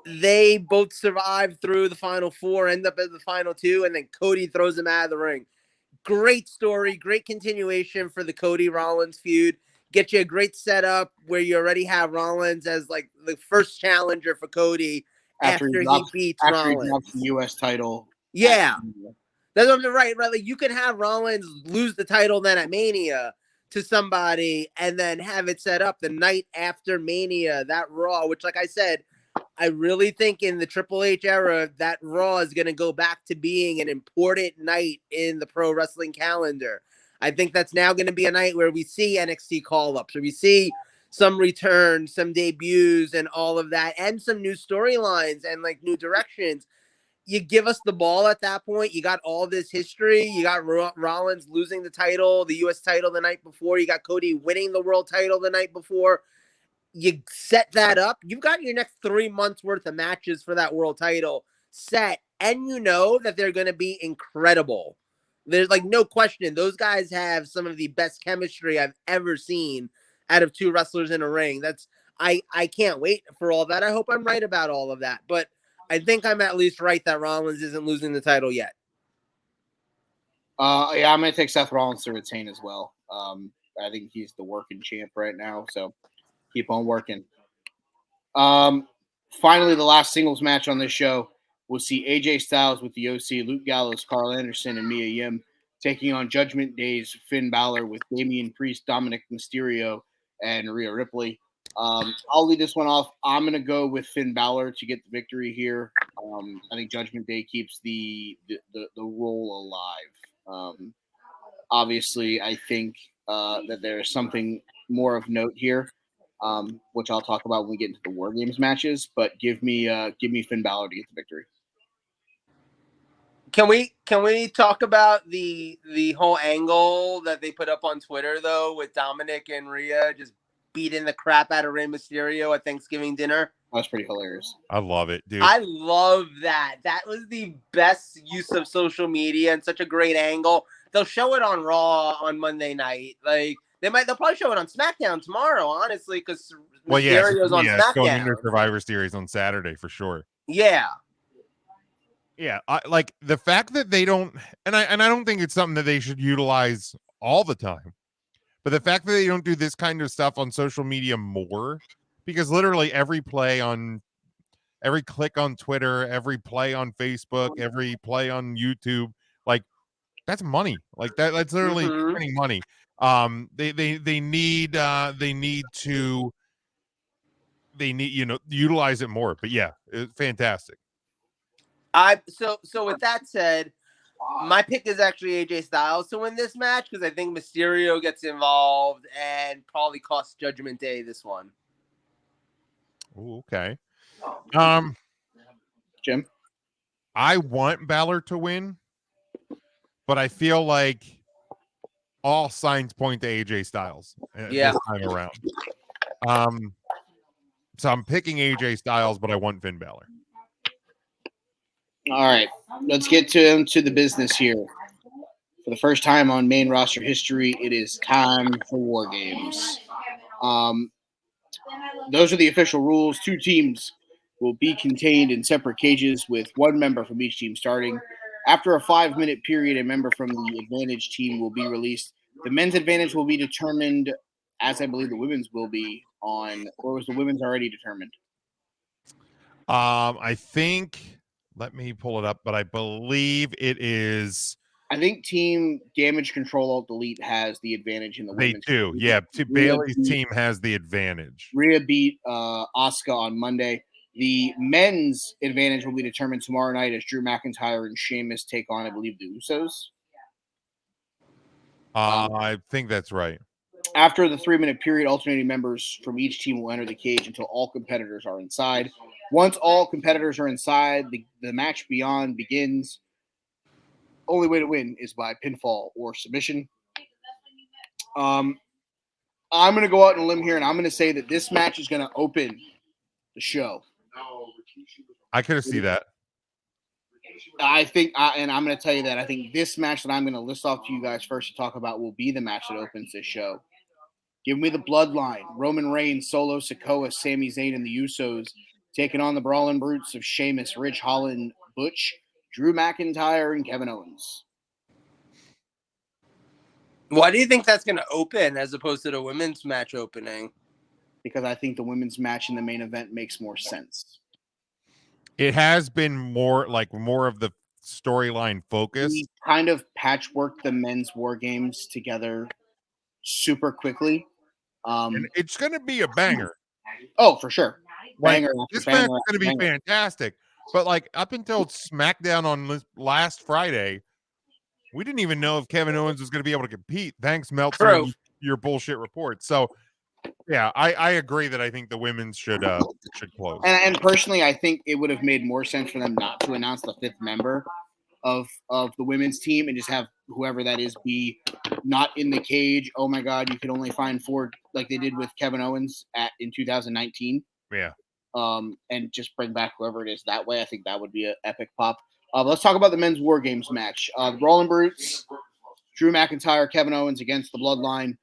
They both survive through the final four, end up as the final two, and then Cody throws him out of the ring. Great story, great continuation for the Cody Rollins feud. Get you a great setup where you already have Rollins as like the first challenger for Cody after he beats Rollins. He drops the U.S. title. Yeah. That's what I'm right. Like you can have Rollins lose the title then at Mania to somebody and then have it set up the night after Mania, that Raw, which like I said, I really think in the Triple H era, that Raw is going to go back to being an important night in the pro wrestling calendar. I think that's now going to be a night where we see NXT call-ups, where we see some returns, some debuts, and all of that, and some new storylines and like new directions. You give us the ball at that point. You got all this history. You got Rollins losing the title, the U.S. title the night before. You got Cody winning the world title the night before. You set that up. You've got your next 3 months worth of matches for that world title set. And you know that they're going to be incredible. There's like no question. Those guys have some of the best chemistry I've ever seen out of two wrestlers in a ring. I can't wait for all that. I hope I'm right about all of that. But I think I'm at least right that Rollins isn't losing the title yet. Yeah, I'm gonna take Seth Rollins to retain as well. I think he's the working champ right now, so keep on working. Finally, the last singles match on this show, we'll see AJ Styles with the OC, Luke Gallows, Carl Anderson, and Mia Yim taking on Judgment Day's Finn Balor with Damian Priest, Dominic Mysterio, and Rhea Ripley. I'll lead this one off. I'm going to go with Finn Balor to get the victory here. I think Judgment Day keeps the role alive. Obviously, I think that there is something more of note here, which I'll talk about when we get into the War Games matches. But give me Finn Balor to get the victory. Can we talk about the whole angle that they put up on Twitter though with Dominic and Rhea just beating the crap out of Rey Mysterio at Thanksgiving dinner? That was pretty hilarious. I love it, dude. I love that. That was the best use of social media and such a great angle. They'll show it on Raw on Monday night. Like they'll probably show it on SmackDown tomorrow, honestly, because Mysterio's on it's going SmackDown. into Survivor Series on Saturday for sure. Yeah. Yeah, I like the fact that they don't, and I don't think it's something that they should utilize all the time, but the fact that they don't do this kind of stuff on social media more, because literally every click on Twitter, every play on Facebook, every play on YouTube, like that's money. Like that's literally earning money. They need utilize it more. But yeah, it's fantastic. So with that said, my pick is actually AJ Styles to win this match because I think Mysterio gets involved and probably costs Judgment Day this one. Ooh, okay. Jim, I want Balor to win, but I feel like all signs point to AJ Styles this time around. So I'm picking AJ Styles, but I want Finn Balor. all right, let's get to the business here. For the first time on main roster history, it is time for War Games. Those are the official rules. 2 teams will be contained in separate cages with 1 member from each team starting. After a 5-minute period, a member from the advantage team will be released. The men's advantage will be determined, as I believe the women's will be on, or was the women's already determined? I think, let me pull it up, but I believe it is. I think Team Damage Control Alt Delete has the advantage in the women's. They do, yeah. Bailey's team has the advantage. Rhea beat Asuka on Monday. The men's advantage will be determined tomorrow night as Drew McIntyre and Sheamus take on, I believe, the Usos. I think that's right. After the 3-minute period, alternating members from each team will enter the cage until all competitors are inside. Once all competitors are inside, the match beyond begins. Only way to win is by pinfall or submission. I'm going to go out on a limb here, and I'm going to say that this match is going to open the show. I could see that. I think, and I'm going to tell you that I think this match that I'm going to list off to you guys first to talk about will be the match that opens this show. Give me the Bloodline, Roman Reigns, Solo Sikoa, Sami Zayn, and the Usos taking on the Brawling Brutes of Sheamus, Ridge Holland, Butch, Drew McIntyre, and Kevin Owens. Why do you think that's going to open as opposed to the women's match opening? Because I think the women's match in the main event makes more sense. It has been more of the storyline focus. We kind of patchworked the men's War Games together super quickly. And it's going to be a banger. Oh, for sure. Banger this match is going to be fantastic. But up until SmackDown on last Friday, we didn't even know if Kevin Owens was going to be able to compete. Thanks, Meltzer, and your bullshit report. So, yeah, I agree that I think the women's should close. And personally, I think it would have made more sense for them not to announce the 5th member of the women's team and just have whoever that is be not in the cage. Oh my God, you could only find 4 like they did with Kevin Owens in 2019. Yeah. And just bring back whoever it is that way. I think that would be an epic pop. Let's talk about the men's War Games match. The Brawling Brutes, Drew McIntyre, Kevin Owens against the Bloodline.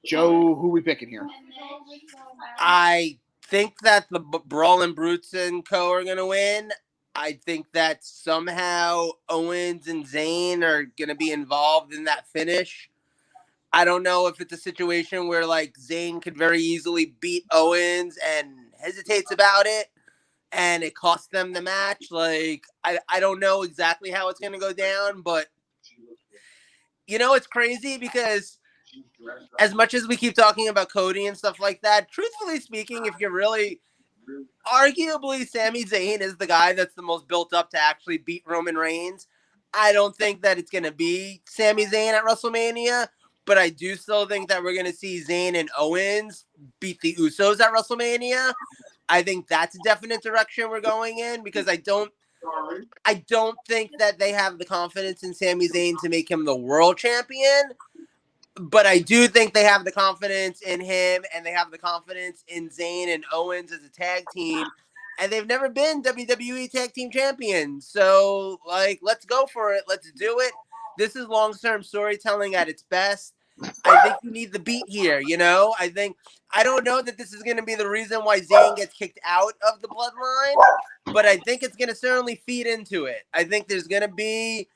Joe, who we picking here? I think that the Brawling Brutes and Co. are going to win. I think that somehow Owens and Zayn are going to be involved in that finish. I don't know if it's a situation where like Zayn could very easily beat Owens and hesitates about it and it costs them the match. Like, I don't know exactly how it's going to go down, but it's crazy because as much as we keep talking about Cody and stuff like that, truthfully speaking, if you're really arguably Sami Zayn is the guy that's the most built up to actually beat Roman Reigns. I don't think that it's going to be Sami Zayn at WrestleMania, but I do still think that we're going to see Zayn and Owens beat the Usos at WrestleMania. I think that's a definite direction we're going in because I don't think that they have the confidence in Sami Zayn to make him the world champion. But I do think they have the confidence in him and they have the confidence in Zayn and Owens as a tag team. And they've never been WWE Tag Team Champions. So, like, let's go for it. Let's do it. This is long-term storytelling at its best. I think you need the beat here, I don't know that this is going to be the reason why Zayn gets kicked out of the bloodline, but I think it's going to certainly feed into it. I think there's going to be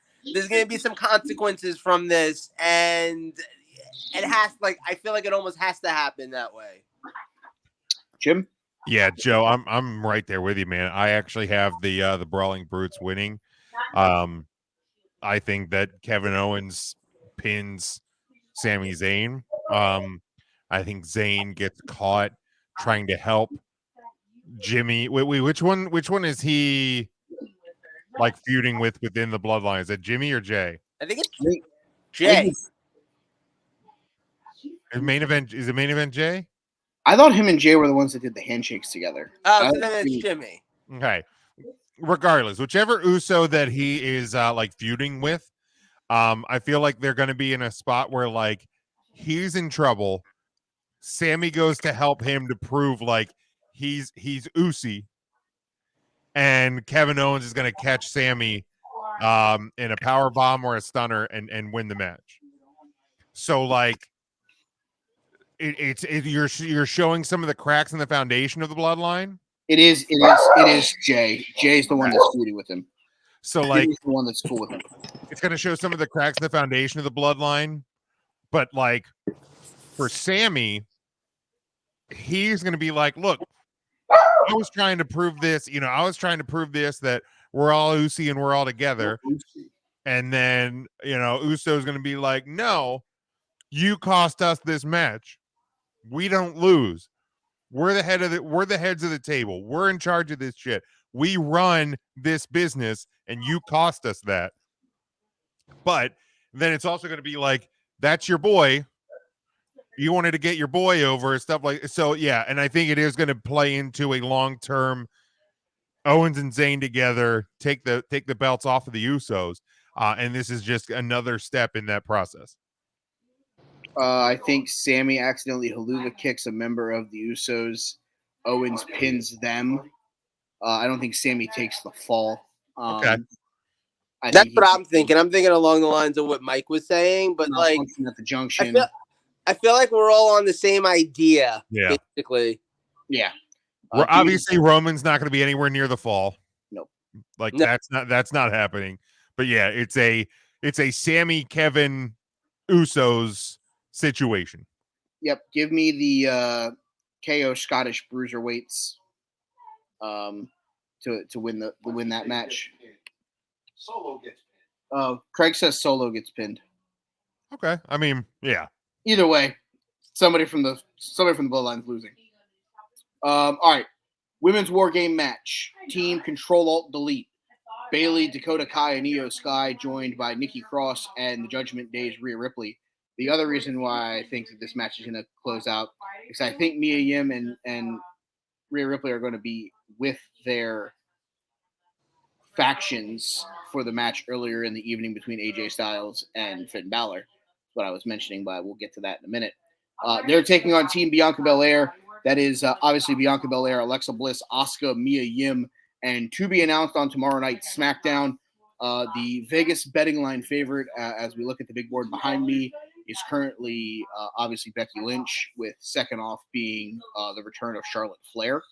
some consequences from this, and I feel like it almost has to happen that way. Jim? Yeah, Joe, I'm right there with you, man. I actually have the Brawling Brutes winning. I think that Kevin Owens pins Sami Zayn. I think Zayn gets caught trying to help Jimmy. Wait, which one is he like feuding with within the bloodline? Is it Jimmy or Jay? I think it's Jay. Is main event Jay? I thought him and Jay were the ones that did the handshakes together. Oh, so then it's Jimmy. Okay. Regardless, whichever Uso that he is like feuding with, I feel like they're going to be in a spot where like he's in trouble. Sammy goes to help him to prove like he's Usi, and Kevin Owens is going to catch Sammy in a power bomb or a stunner and win the match. So like you're showing some of the cracks in the foundation of the bloodline. It is Jay. Jay's the one that's feuding with him. So like Jimmy's the one that's cool with him. It's going to show some of the cracks in the foundation of the bloodline, but like for Sammy, he's going to be like, look, I was trying to prove this, I was trying to prove this, that we're all Usi and we're all together. And then, Uso's going to be like, no, you cost us this match. We don't lose. We're the heads of the table. We're in charge of this shit. We run this business and you cost us that. But then it's also going to be like, that's your boy. You wanted to get your boy over and stuff like so. Yeah. And I think it is going to play into a long-term Owens and Zayn together, take the belts off of the Usos. And this is just another step in that process. I think Sammy accidentally haluva kicks a member of the Usos. Owens pins them. I don't think Sammy takes the fall. Okay. That's what I'm thinking. I'm thinking along the lines of what Mike was saying, but like at the junction. I feel like we're all on the same idea, basically. Yeah. Obviously, Roman's not going to be anywhere near the fall. Nope. Like that's not happening. But yeah, it's a Sammy Kevin Usos situation. Yep. Give me the KO Scottish bruiserweights to win that match. Solo gets pinned. Craig says Solo gets pinned. Okay. I mean, yeah. Either way, somebody from the bloodline's losing. All right. Women's War Game match. Team Control Alt Delete. Bailey, Dakota Kai, and Io Sky, joined by Nikki Cross and the Judgment Day's Rhea Ripley. The other reason why I think that this match is going to close out is I think Mia Yim and Rhea Ripley are going to be with their factions for the match earlier in the evening between AJ Styles and Finn Balor. That's what I was mentioning, but we'll get to that in a minute. They're taking on Team Bianca Belair. That is obviously Bianca Belair, Alexa Bliss, Asuka, Mia Yim, and to be announced on tomorrow night's SmackDown. The Vegas betting line favorite, as we look at the big board behind me, is currently obviously Becky Lynch, with second off being the return of Charlotte Flair.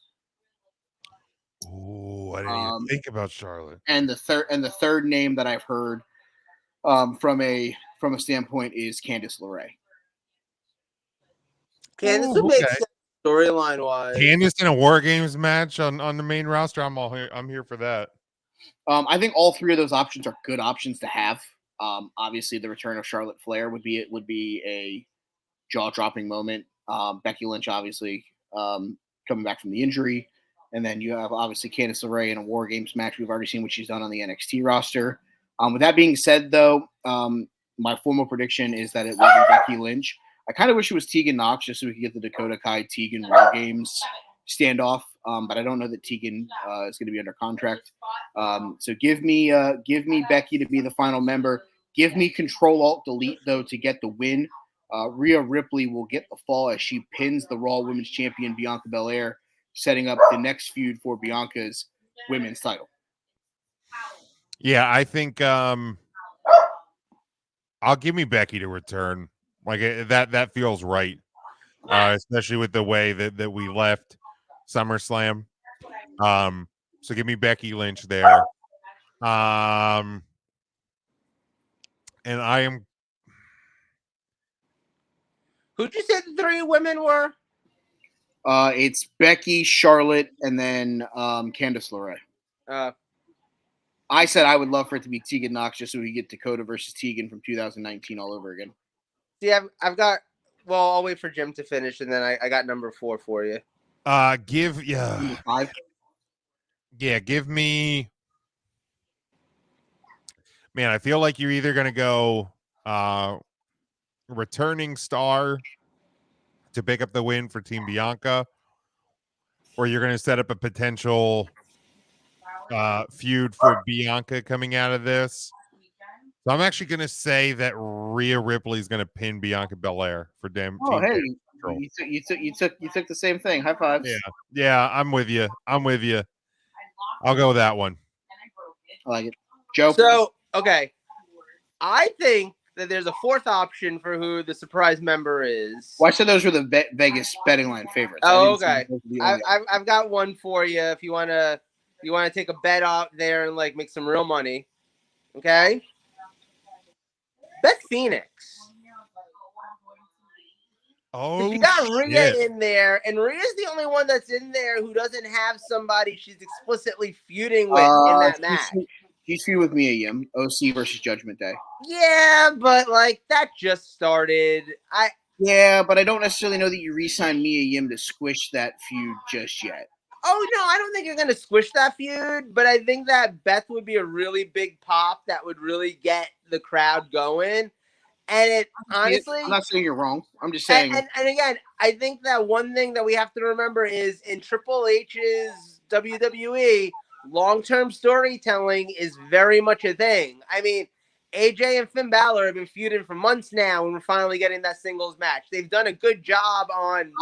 Ooh, I didn't even think about Charlotte. And the third name that I've heard from a standpoint is Candice LeRae. Candice Ooh, would make okay. sense storyline wise. Candice in a War Games match on the main roster. I'm here for that. I think all three of those options are good options to have. Obviously, the return of Charlotte Flair would be a jaw-dropping moment. Becky Lynch, obviously, coming back from the injury. And then you have, obviously, Candice LeRae in a War Games match. We've already seen what she's done on the NXT roster. With that being said, though, my formal prediction is that it will be Becky Lynch. I kind of wish it was Tegan Knox just so we could get the Dakota Kai Tegan War Games standoff. But I don't know that Tegan is going to be under contract. So give me Becky to be the final member. Give me Control-Alt-Delete, though, to get the win. Rhea Ripley will get the fall as she pins the Raw Women's Champion Bianca Belair, setting up the next feud for Bianca's women's title. Yeah, I think I'll give me Becky to return. Like that feels right, especially with the way that we left SummerSlam. So give me Becky Lynch there. And I am. Who'd you say the three women were? It's Becky, Charlotte, and then Candice LeRae. I said I would love for it to be Tegan Knox just so we get Dakota versus Tegan from 2019 all over again. See, I've got. Well, I'll wait for Jim to finish, and then I got number 4 for you. Give me. Man, I feel like you're either gonna go returning star to pick up the win for Team Bianca, or you're gonna set up a potential feud for Bianca coming out of this. So I'm actually going to say that Rhea Ripley is going to pin Bianca Belair for Team Control. You took the same thing. High fives. Yeah, I'm with you. I'll go with that one. I like it, Joe. So okay, I think that there's a fourth option for who the surprise member is. Well, I said those were the Vegas betting line favorites. Oh, okay. I've got one for you if you want to take a bet out there and like make some real money. Okay. Bet Phoenix. Oh, you got Rhea in there, and Rhea's the only one that's in there who doesn't have somebody she's explicitly feuding with in that match. She's feuding with Mia Yim, OC versus Judgment Day. Yeah, but like that just started. Yeah, but I don't necessarily know that you re-signed Mia Yim to squish that feud just yet. Oh, no, I don't think you're going to squish that feud, but I think that Beth would be a really big pop that would really get the crowd going. And it honestly... I'm not saying you're wrong. I'm just saying... And again, I think that one thing that we have to remember is in Triple H's WWE, long-term storytelling is very much a thing. I mean, AJ and Finn Balor have been feuding for months now, and we're finally getting that singles match. They've done a good job on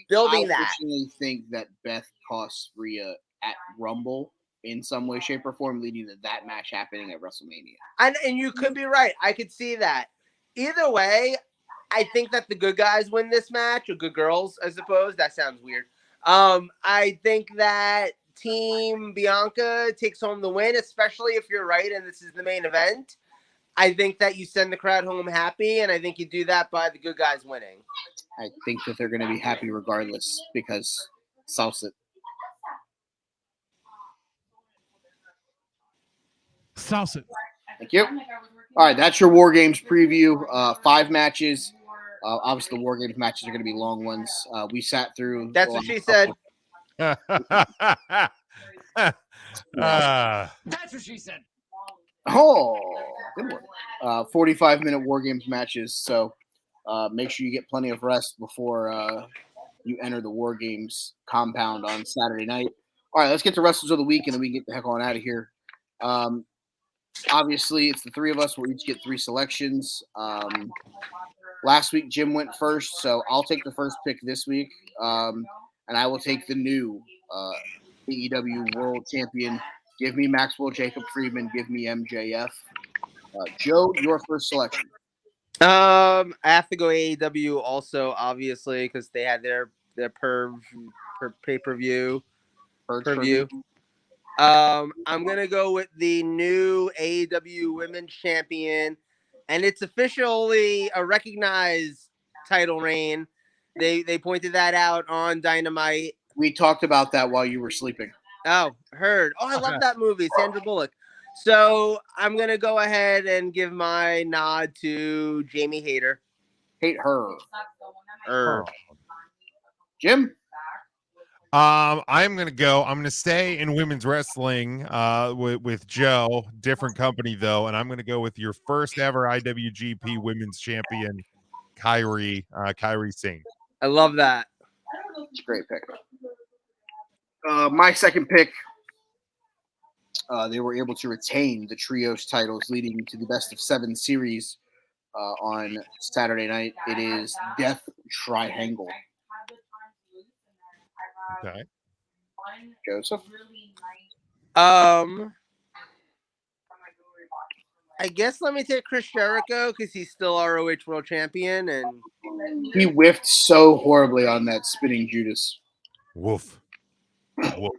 building that. I personally think that Beth cost Rhea at Rumble in some way, shape, or form, leading to that match happening at WrestleMania. And you could be right. I could see that. Either way, I think that the good guys win this match, or good girls, I suppose. That sounds weird. I think that Team Bianca takes home the win, especially if you're right and this is the main event. I think that you send the crowd home happy, and I think you do that by the good guys winning. I think that they're going to be happy regardless because salsa. Salsa. Thank you. All right, that's your War Games preview. 5 matches. Obviously, the War Games matches are going to be long ones. We sat through. That's what she said. That's what she said. Oh, good one. 45-minute War Games matches. So make sure you get plenty of rest before you enter the War Games compound on Saturday night. All right, let's get to Wrestlers of the Week, and then we can get the heck on out of here. Obviously, it's the 3 of us. We'll each get 3 selections. Last week, Jim went first, so I'll take the first pick this week. And I will take the new AEW World Champion. Give me Maxwell Jacob Friedman. Give me MJF. Joe, your first selection. I have to go AEW also, obviously, because they had their pay-per-view. I'm gonna go with the new AEW Women's Champion, and it's officially a recognized title reign. They pointed that out on Dynamite. We talked about that while you were sleeping. Oh, heard. Oh, I love that movie, Sandra Bullock. So I'm gonna go ahead and give my nod to Jamie Hayter. Hate her. Er. Jim? I'm gonna stay in women's wrestling with Joe, different company though, and I'm gonna go with your first ever IWGP women's champion, Kyrie Singh. I love that. It's a great pick. My second pick, they were able to retain the trios titles leading to the best of 7 series on Saturday night. It is Death Triangle. Okay. Joseph? I guess let me take Chris Jericho because he's still ROH World Champion, and He whiffed so horribly on that spinning Judas. Woof. Woof.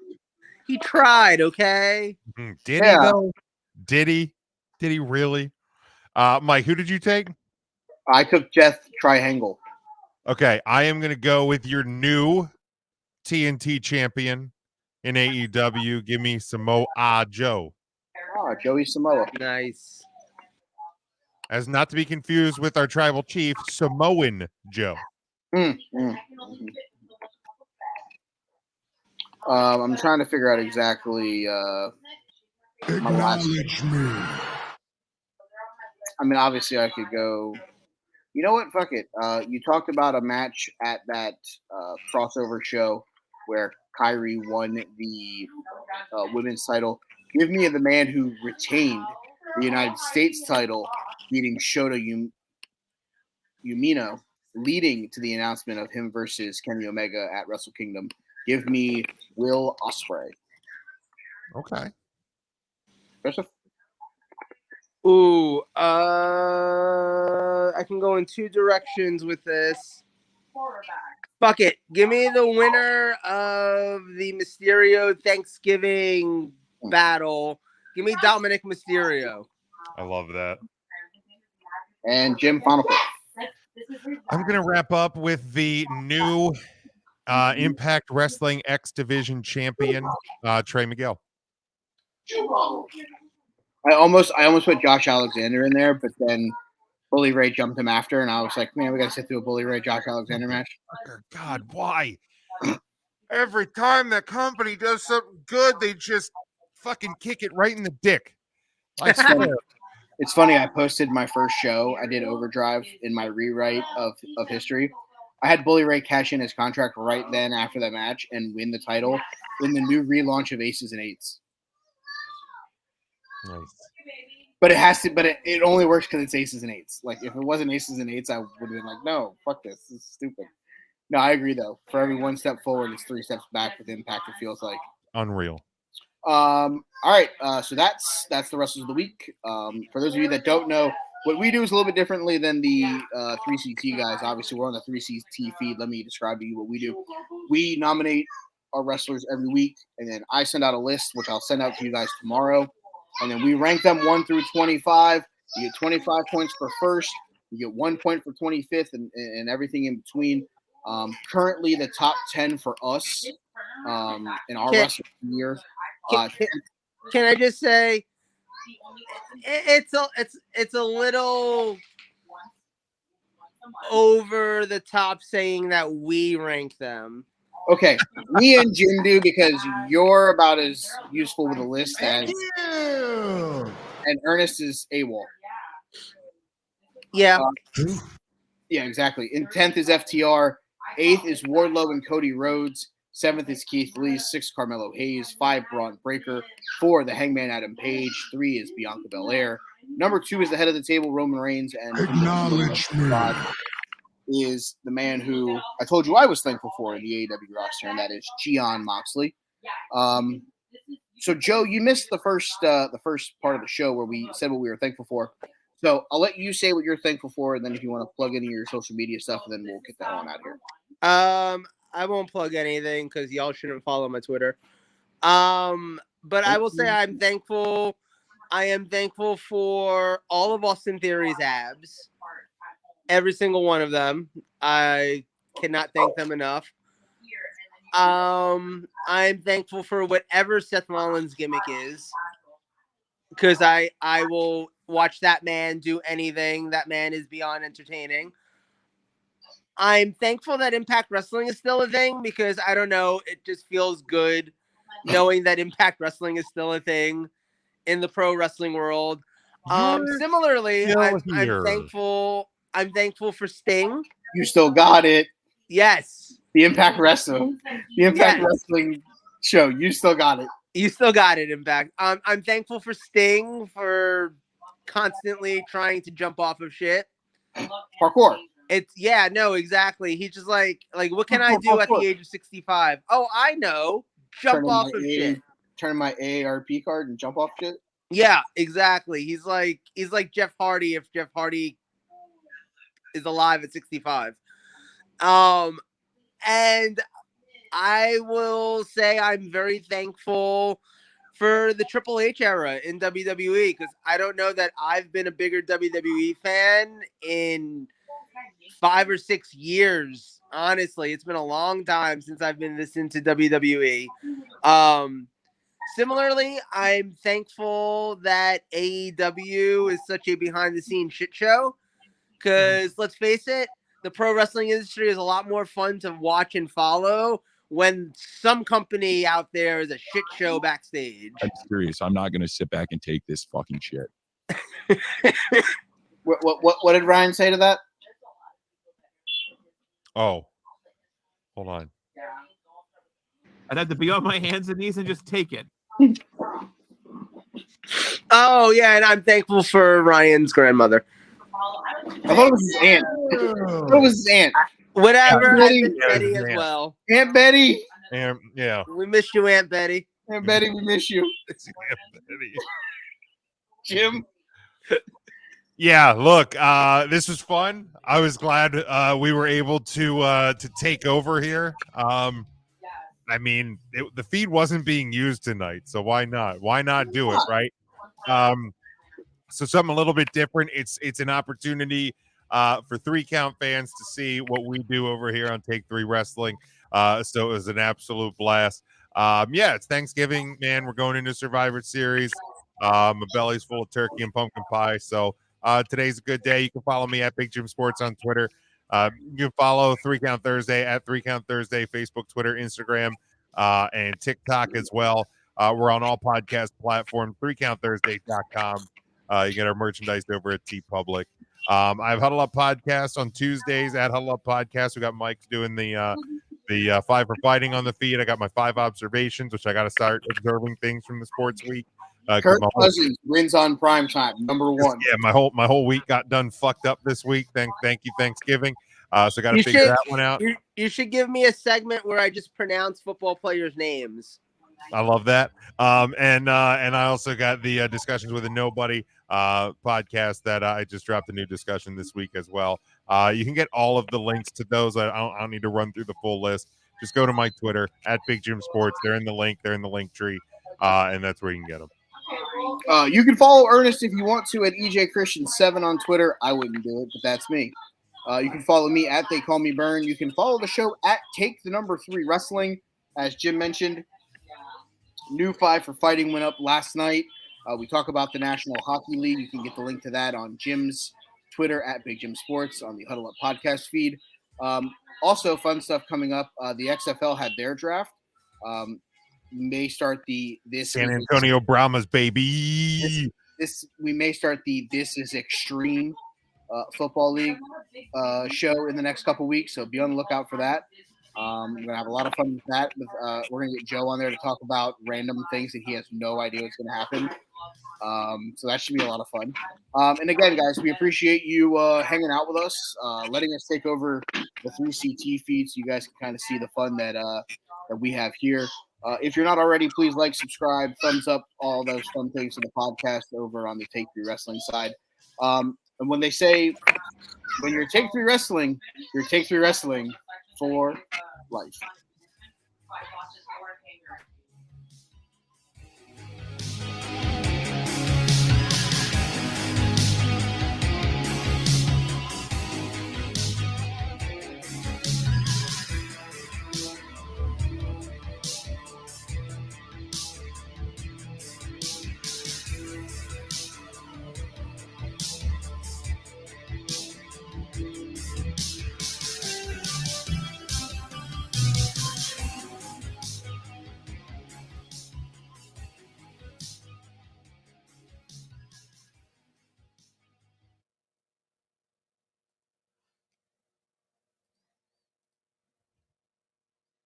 he tried. Okay. Did he though? Did he really? Mike, who did you take? I took Death Triangle. Okay, I am gonna go with your new TNT champion in AEW. Give me Samoa Joe. Joey Samoa. Nice. As not to be confused with our tribal chief, Samoan Joe. I'm trying to figure out exactly my last. I mean, obviously, I could go. You know what? Fuck it. You talked about a match at that crossover show where Kyrie won the women's title. Give me the man who retained the United States title, beating Shota Umino, leading to the announcement of him versus Kenny Omega at Wrestle Kingdom. Give me Will Ospreay. Okay. Joseph? Ooh, I can go in 2 directions with this. Fuck it. Give me the winner of the Mysterio Thanksgiving battle. Give me Dominic Mysterio. I love that. And Jim, final pick. I'm going to wrap up with the new Impact Wrestling X Division champion, Trey Miguel. I almost put Josh Alexander in there, but then Bully Ray jumped him after, and I was like, man, we got to sit through a Bully Ray Josh Alexander match. God, why? Every time that company does something good, they just fucking kick it right in the dick. It's funny. I posted my first show. I did Overdrive in my rewrite of history. I had Bully Ray cash in his contract right then after that match and win the title in the new relaunch of Aces and Eights. Nice. But it has to. But it only works because it's Aces and Eights. Like if it wasn't Aces and Eights, I would have been like, no, fuck this. This is stupid. No, I agree though. For every 1 step forward, it's 3 steps back with Impact. It feels like Unreal. All right. So that's the wrestlers of the week. For those of you that don't know, what we do is a little bit differently than the 3CT guys. Obviously, we're on the 3CT feed. Let me describe to you what we do. We nominate our wrestlers every week, and then I send out a list, which I'll send out to you guys tomorrow. And then we rank them 1 through 25. You get 25 points for first. You get 1 point for 25th, and everything in between. Currently, the top 10 for us in our wrestling year. Can I just say it's a little over the top saying that we rank them. Okay, me and Jim do because you're about as useful with a list as and Ernest is AWOL. Yeah. Yeah, exactly. In 10th is FTR. 8th is Wardlow and Cody Rhodes. 7th is Keith Lee. 6th, Carmelo Hayes. 5, Braun Breaker. 4, the Hangman Adam Page. 3 is Bianca Belair. Number 2 is the head of the table, Roman Reigns. And Acknowledge me. Is the man who I told you I was thankful for in the AEW roster, and that is Jon Moxley. So, Joe, you missed the first part of the show where we said what we were thankful for. So I'll let you say what you're thankful for, and then if you want to plug into your social media stuff, and then we'll get the hell on out of here. I won't plug anything because y'all shouldn't follow my Twitter. but I will say I'm thankful. I am thankful for all of Austin Theory's abs. Every single one of them. I cannot thank them enough. I'm thankful for whatever Seth Rollins' gimmick is, because I will watch that man do anything. That man is beyond entertaining. I'm thankful that Impact Wrestling is still a thing, because I don't know, it just feels good knowing that Impact Wrestling is still a thing in the pro wrestling world. Similarly, still I'm here. thankful. I'm thankful for Sting. You still got it. Yes. The Impact Wrestling. The Impact Yes. Wrestling show. You still got it. You still got it, Impact. I'm thankful for Sting for constantly trying to jump off of shit. Parkour. It's exactly. He's just like what can I do at the age of 65? Oh, I know. Jump off of shit. Turn my AARP card and jump off shit. Yeah, exactly. He's like Jeff Hardy if Jeff Hardy is alive at 65. And I will say I'm very thankful for the Triple H era in WWE, because I don't know that I've been a bigger WWE fan in 5 or 6 years. Honestly, it's been a long time since I've been this into WWE. Similarly, I'm thankful that AEW is such a behind-the-scenes shit show, because let's face it, the pro wrestling industry is a lot more fun to watch and follow when some company out there is a shit show backstage. I'm serious. I'm not going to sit back and take this fucking shit. What did Ryan say to that? Oh, hold on. I'd have to be on my hands and knees and just take it. Oh, yeah, and I'm thankful for Ryan's grandmother. I thought it was his aunt. I thought it was his aunt. Whatever. Yeah, I miss Betty yeah. as well. Aunt Betty. Yeah. We miss you, Aunt Betty. Aunt Betty, we miss you. Jim. Yeah, look, this was fun. I was glad we were able to take over here. I mean, the feed wasn't being used tonight, so why not? Why not do it, right? So something a little bit different. It's an opportunity for 3 Count fans to see what we do over here on Take 3 Wrestling. So it was an absolute blast. Yeah, it's Thanksgiving, man. We're going into Survivor Series. My belly's full of turkey and pumpkin pie. So today's a good day. You can follow me at Big Jim Sports on Twitter. You can follow 3 Count Thursday at 3 Count Thursday, Facebook, Twitter, Instagram, and TikTok as well. We're on all podcast platforms, 3countthursday.com. You get our merchandise over at TeePublic. I have Huddle Up Podcast on Tuesdays at Huddle Up Podcast. We got Mike doing the 5 for Fighting on the feed. I got my 5 observations, which I got to start observing things from the sports week. Kirk Cousins wins on primetime, number 1. Yeah, my whole week got done fucked up this week. Thank you, Thanksgiving. So got to figure that one out. You should give me a segment where I just pronounce football players' names. I love that. And I also got the Discussions with a Nobody podcast that I just dropped a new discussion this week as well. You can get all of the links to those. I don't need to run through the full list. Just go to my Twitter at Big Jim Sports. They're in the link. They're in the link tree, and that's where you can get them. You can follow Ernest if you want to at EJ Christian 7 on Twitter. I wouldn't do it, but that's me. You can follow me at They Call Me Burn. You can follow the show at Take the Number 3 Wrestling. As Jim mentioned, new 5 for Fighting went up last night. We talk about the National Hockey League. You can get the link to that on Jim's Twitter at Big Jim Sports on the Huddle Up podcast feed. Also, fun stuff coming up. The XFL had their draft. May start this San Antonio Brahmas, baby. We may start the This Is Extreme Football League show in the next couple weeks, so be on the lookout for that. We're gonna have a lot of fun with that. We're gonna get Joe on there to talk about random things that he has no idea what's gonna happen. So that should be a lot of fun. And again, guys, we appreciate you hanging out with us, letting us take over the 3CT feed so you guys can kind of see the fun that we have here. If you're not already, please like, subscribe, thumbs up, all those fun things in the podcast over on the Take 3 Wrestling side. And when they say, when you're Take 3 Wrestling, you're Take 3 Wrestling for life.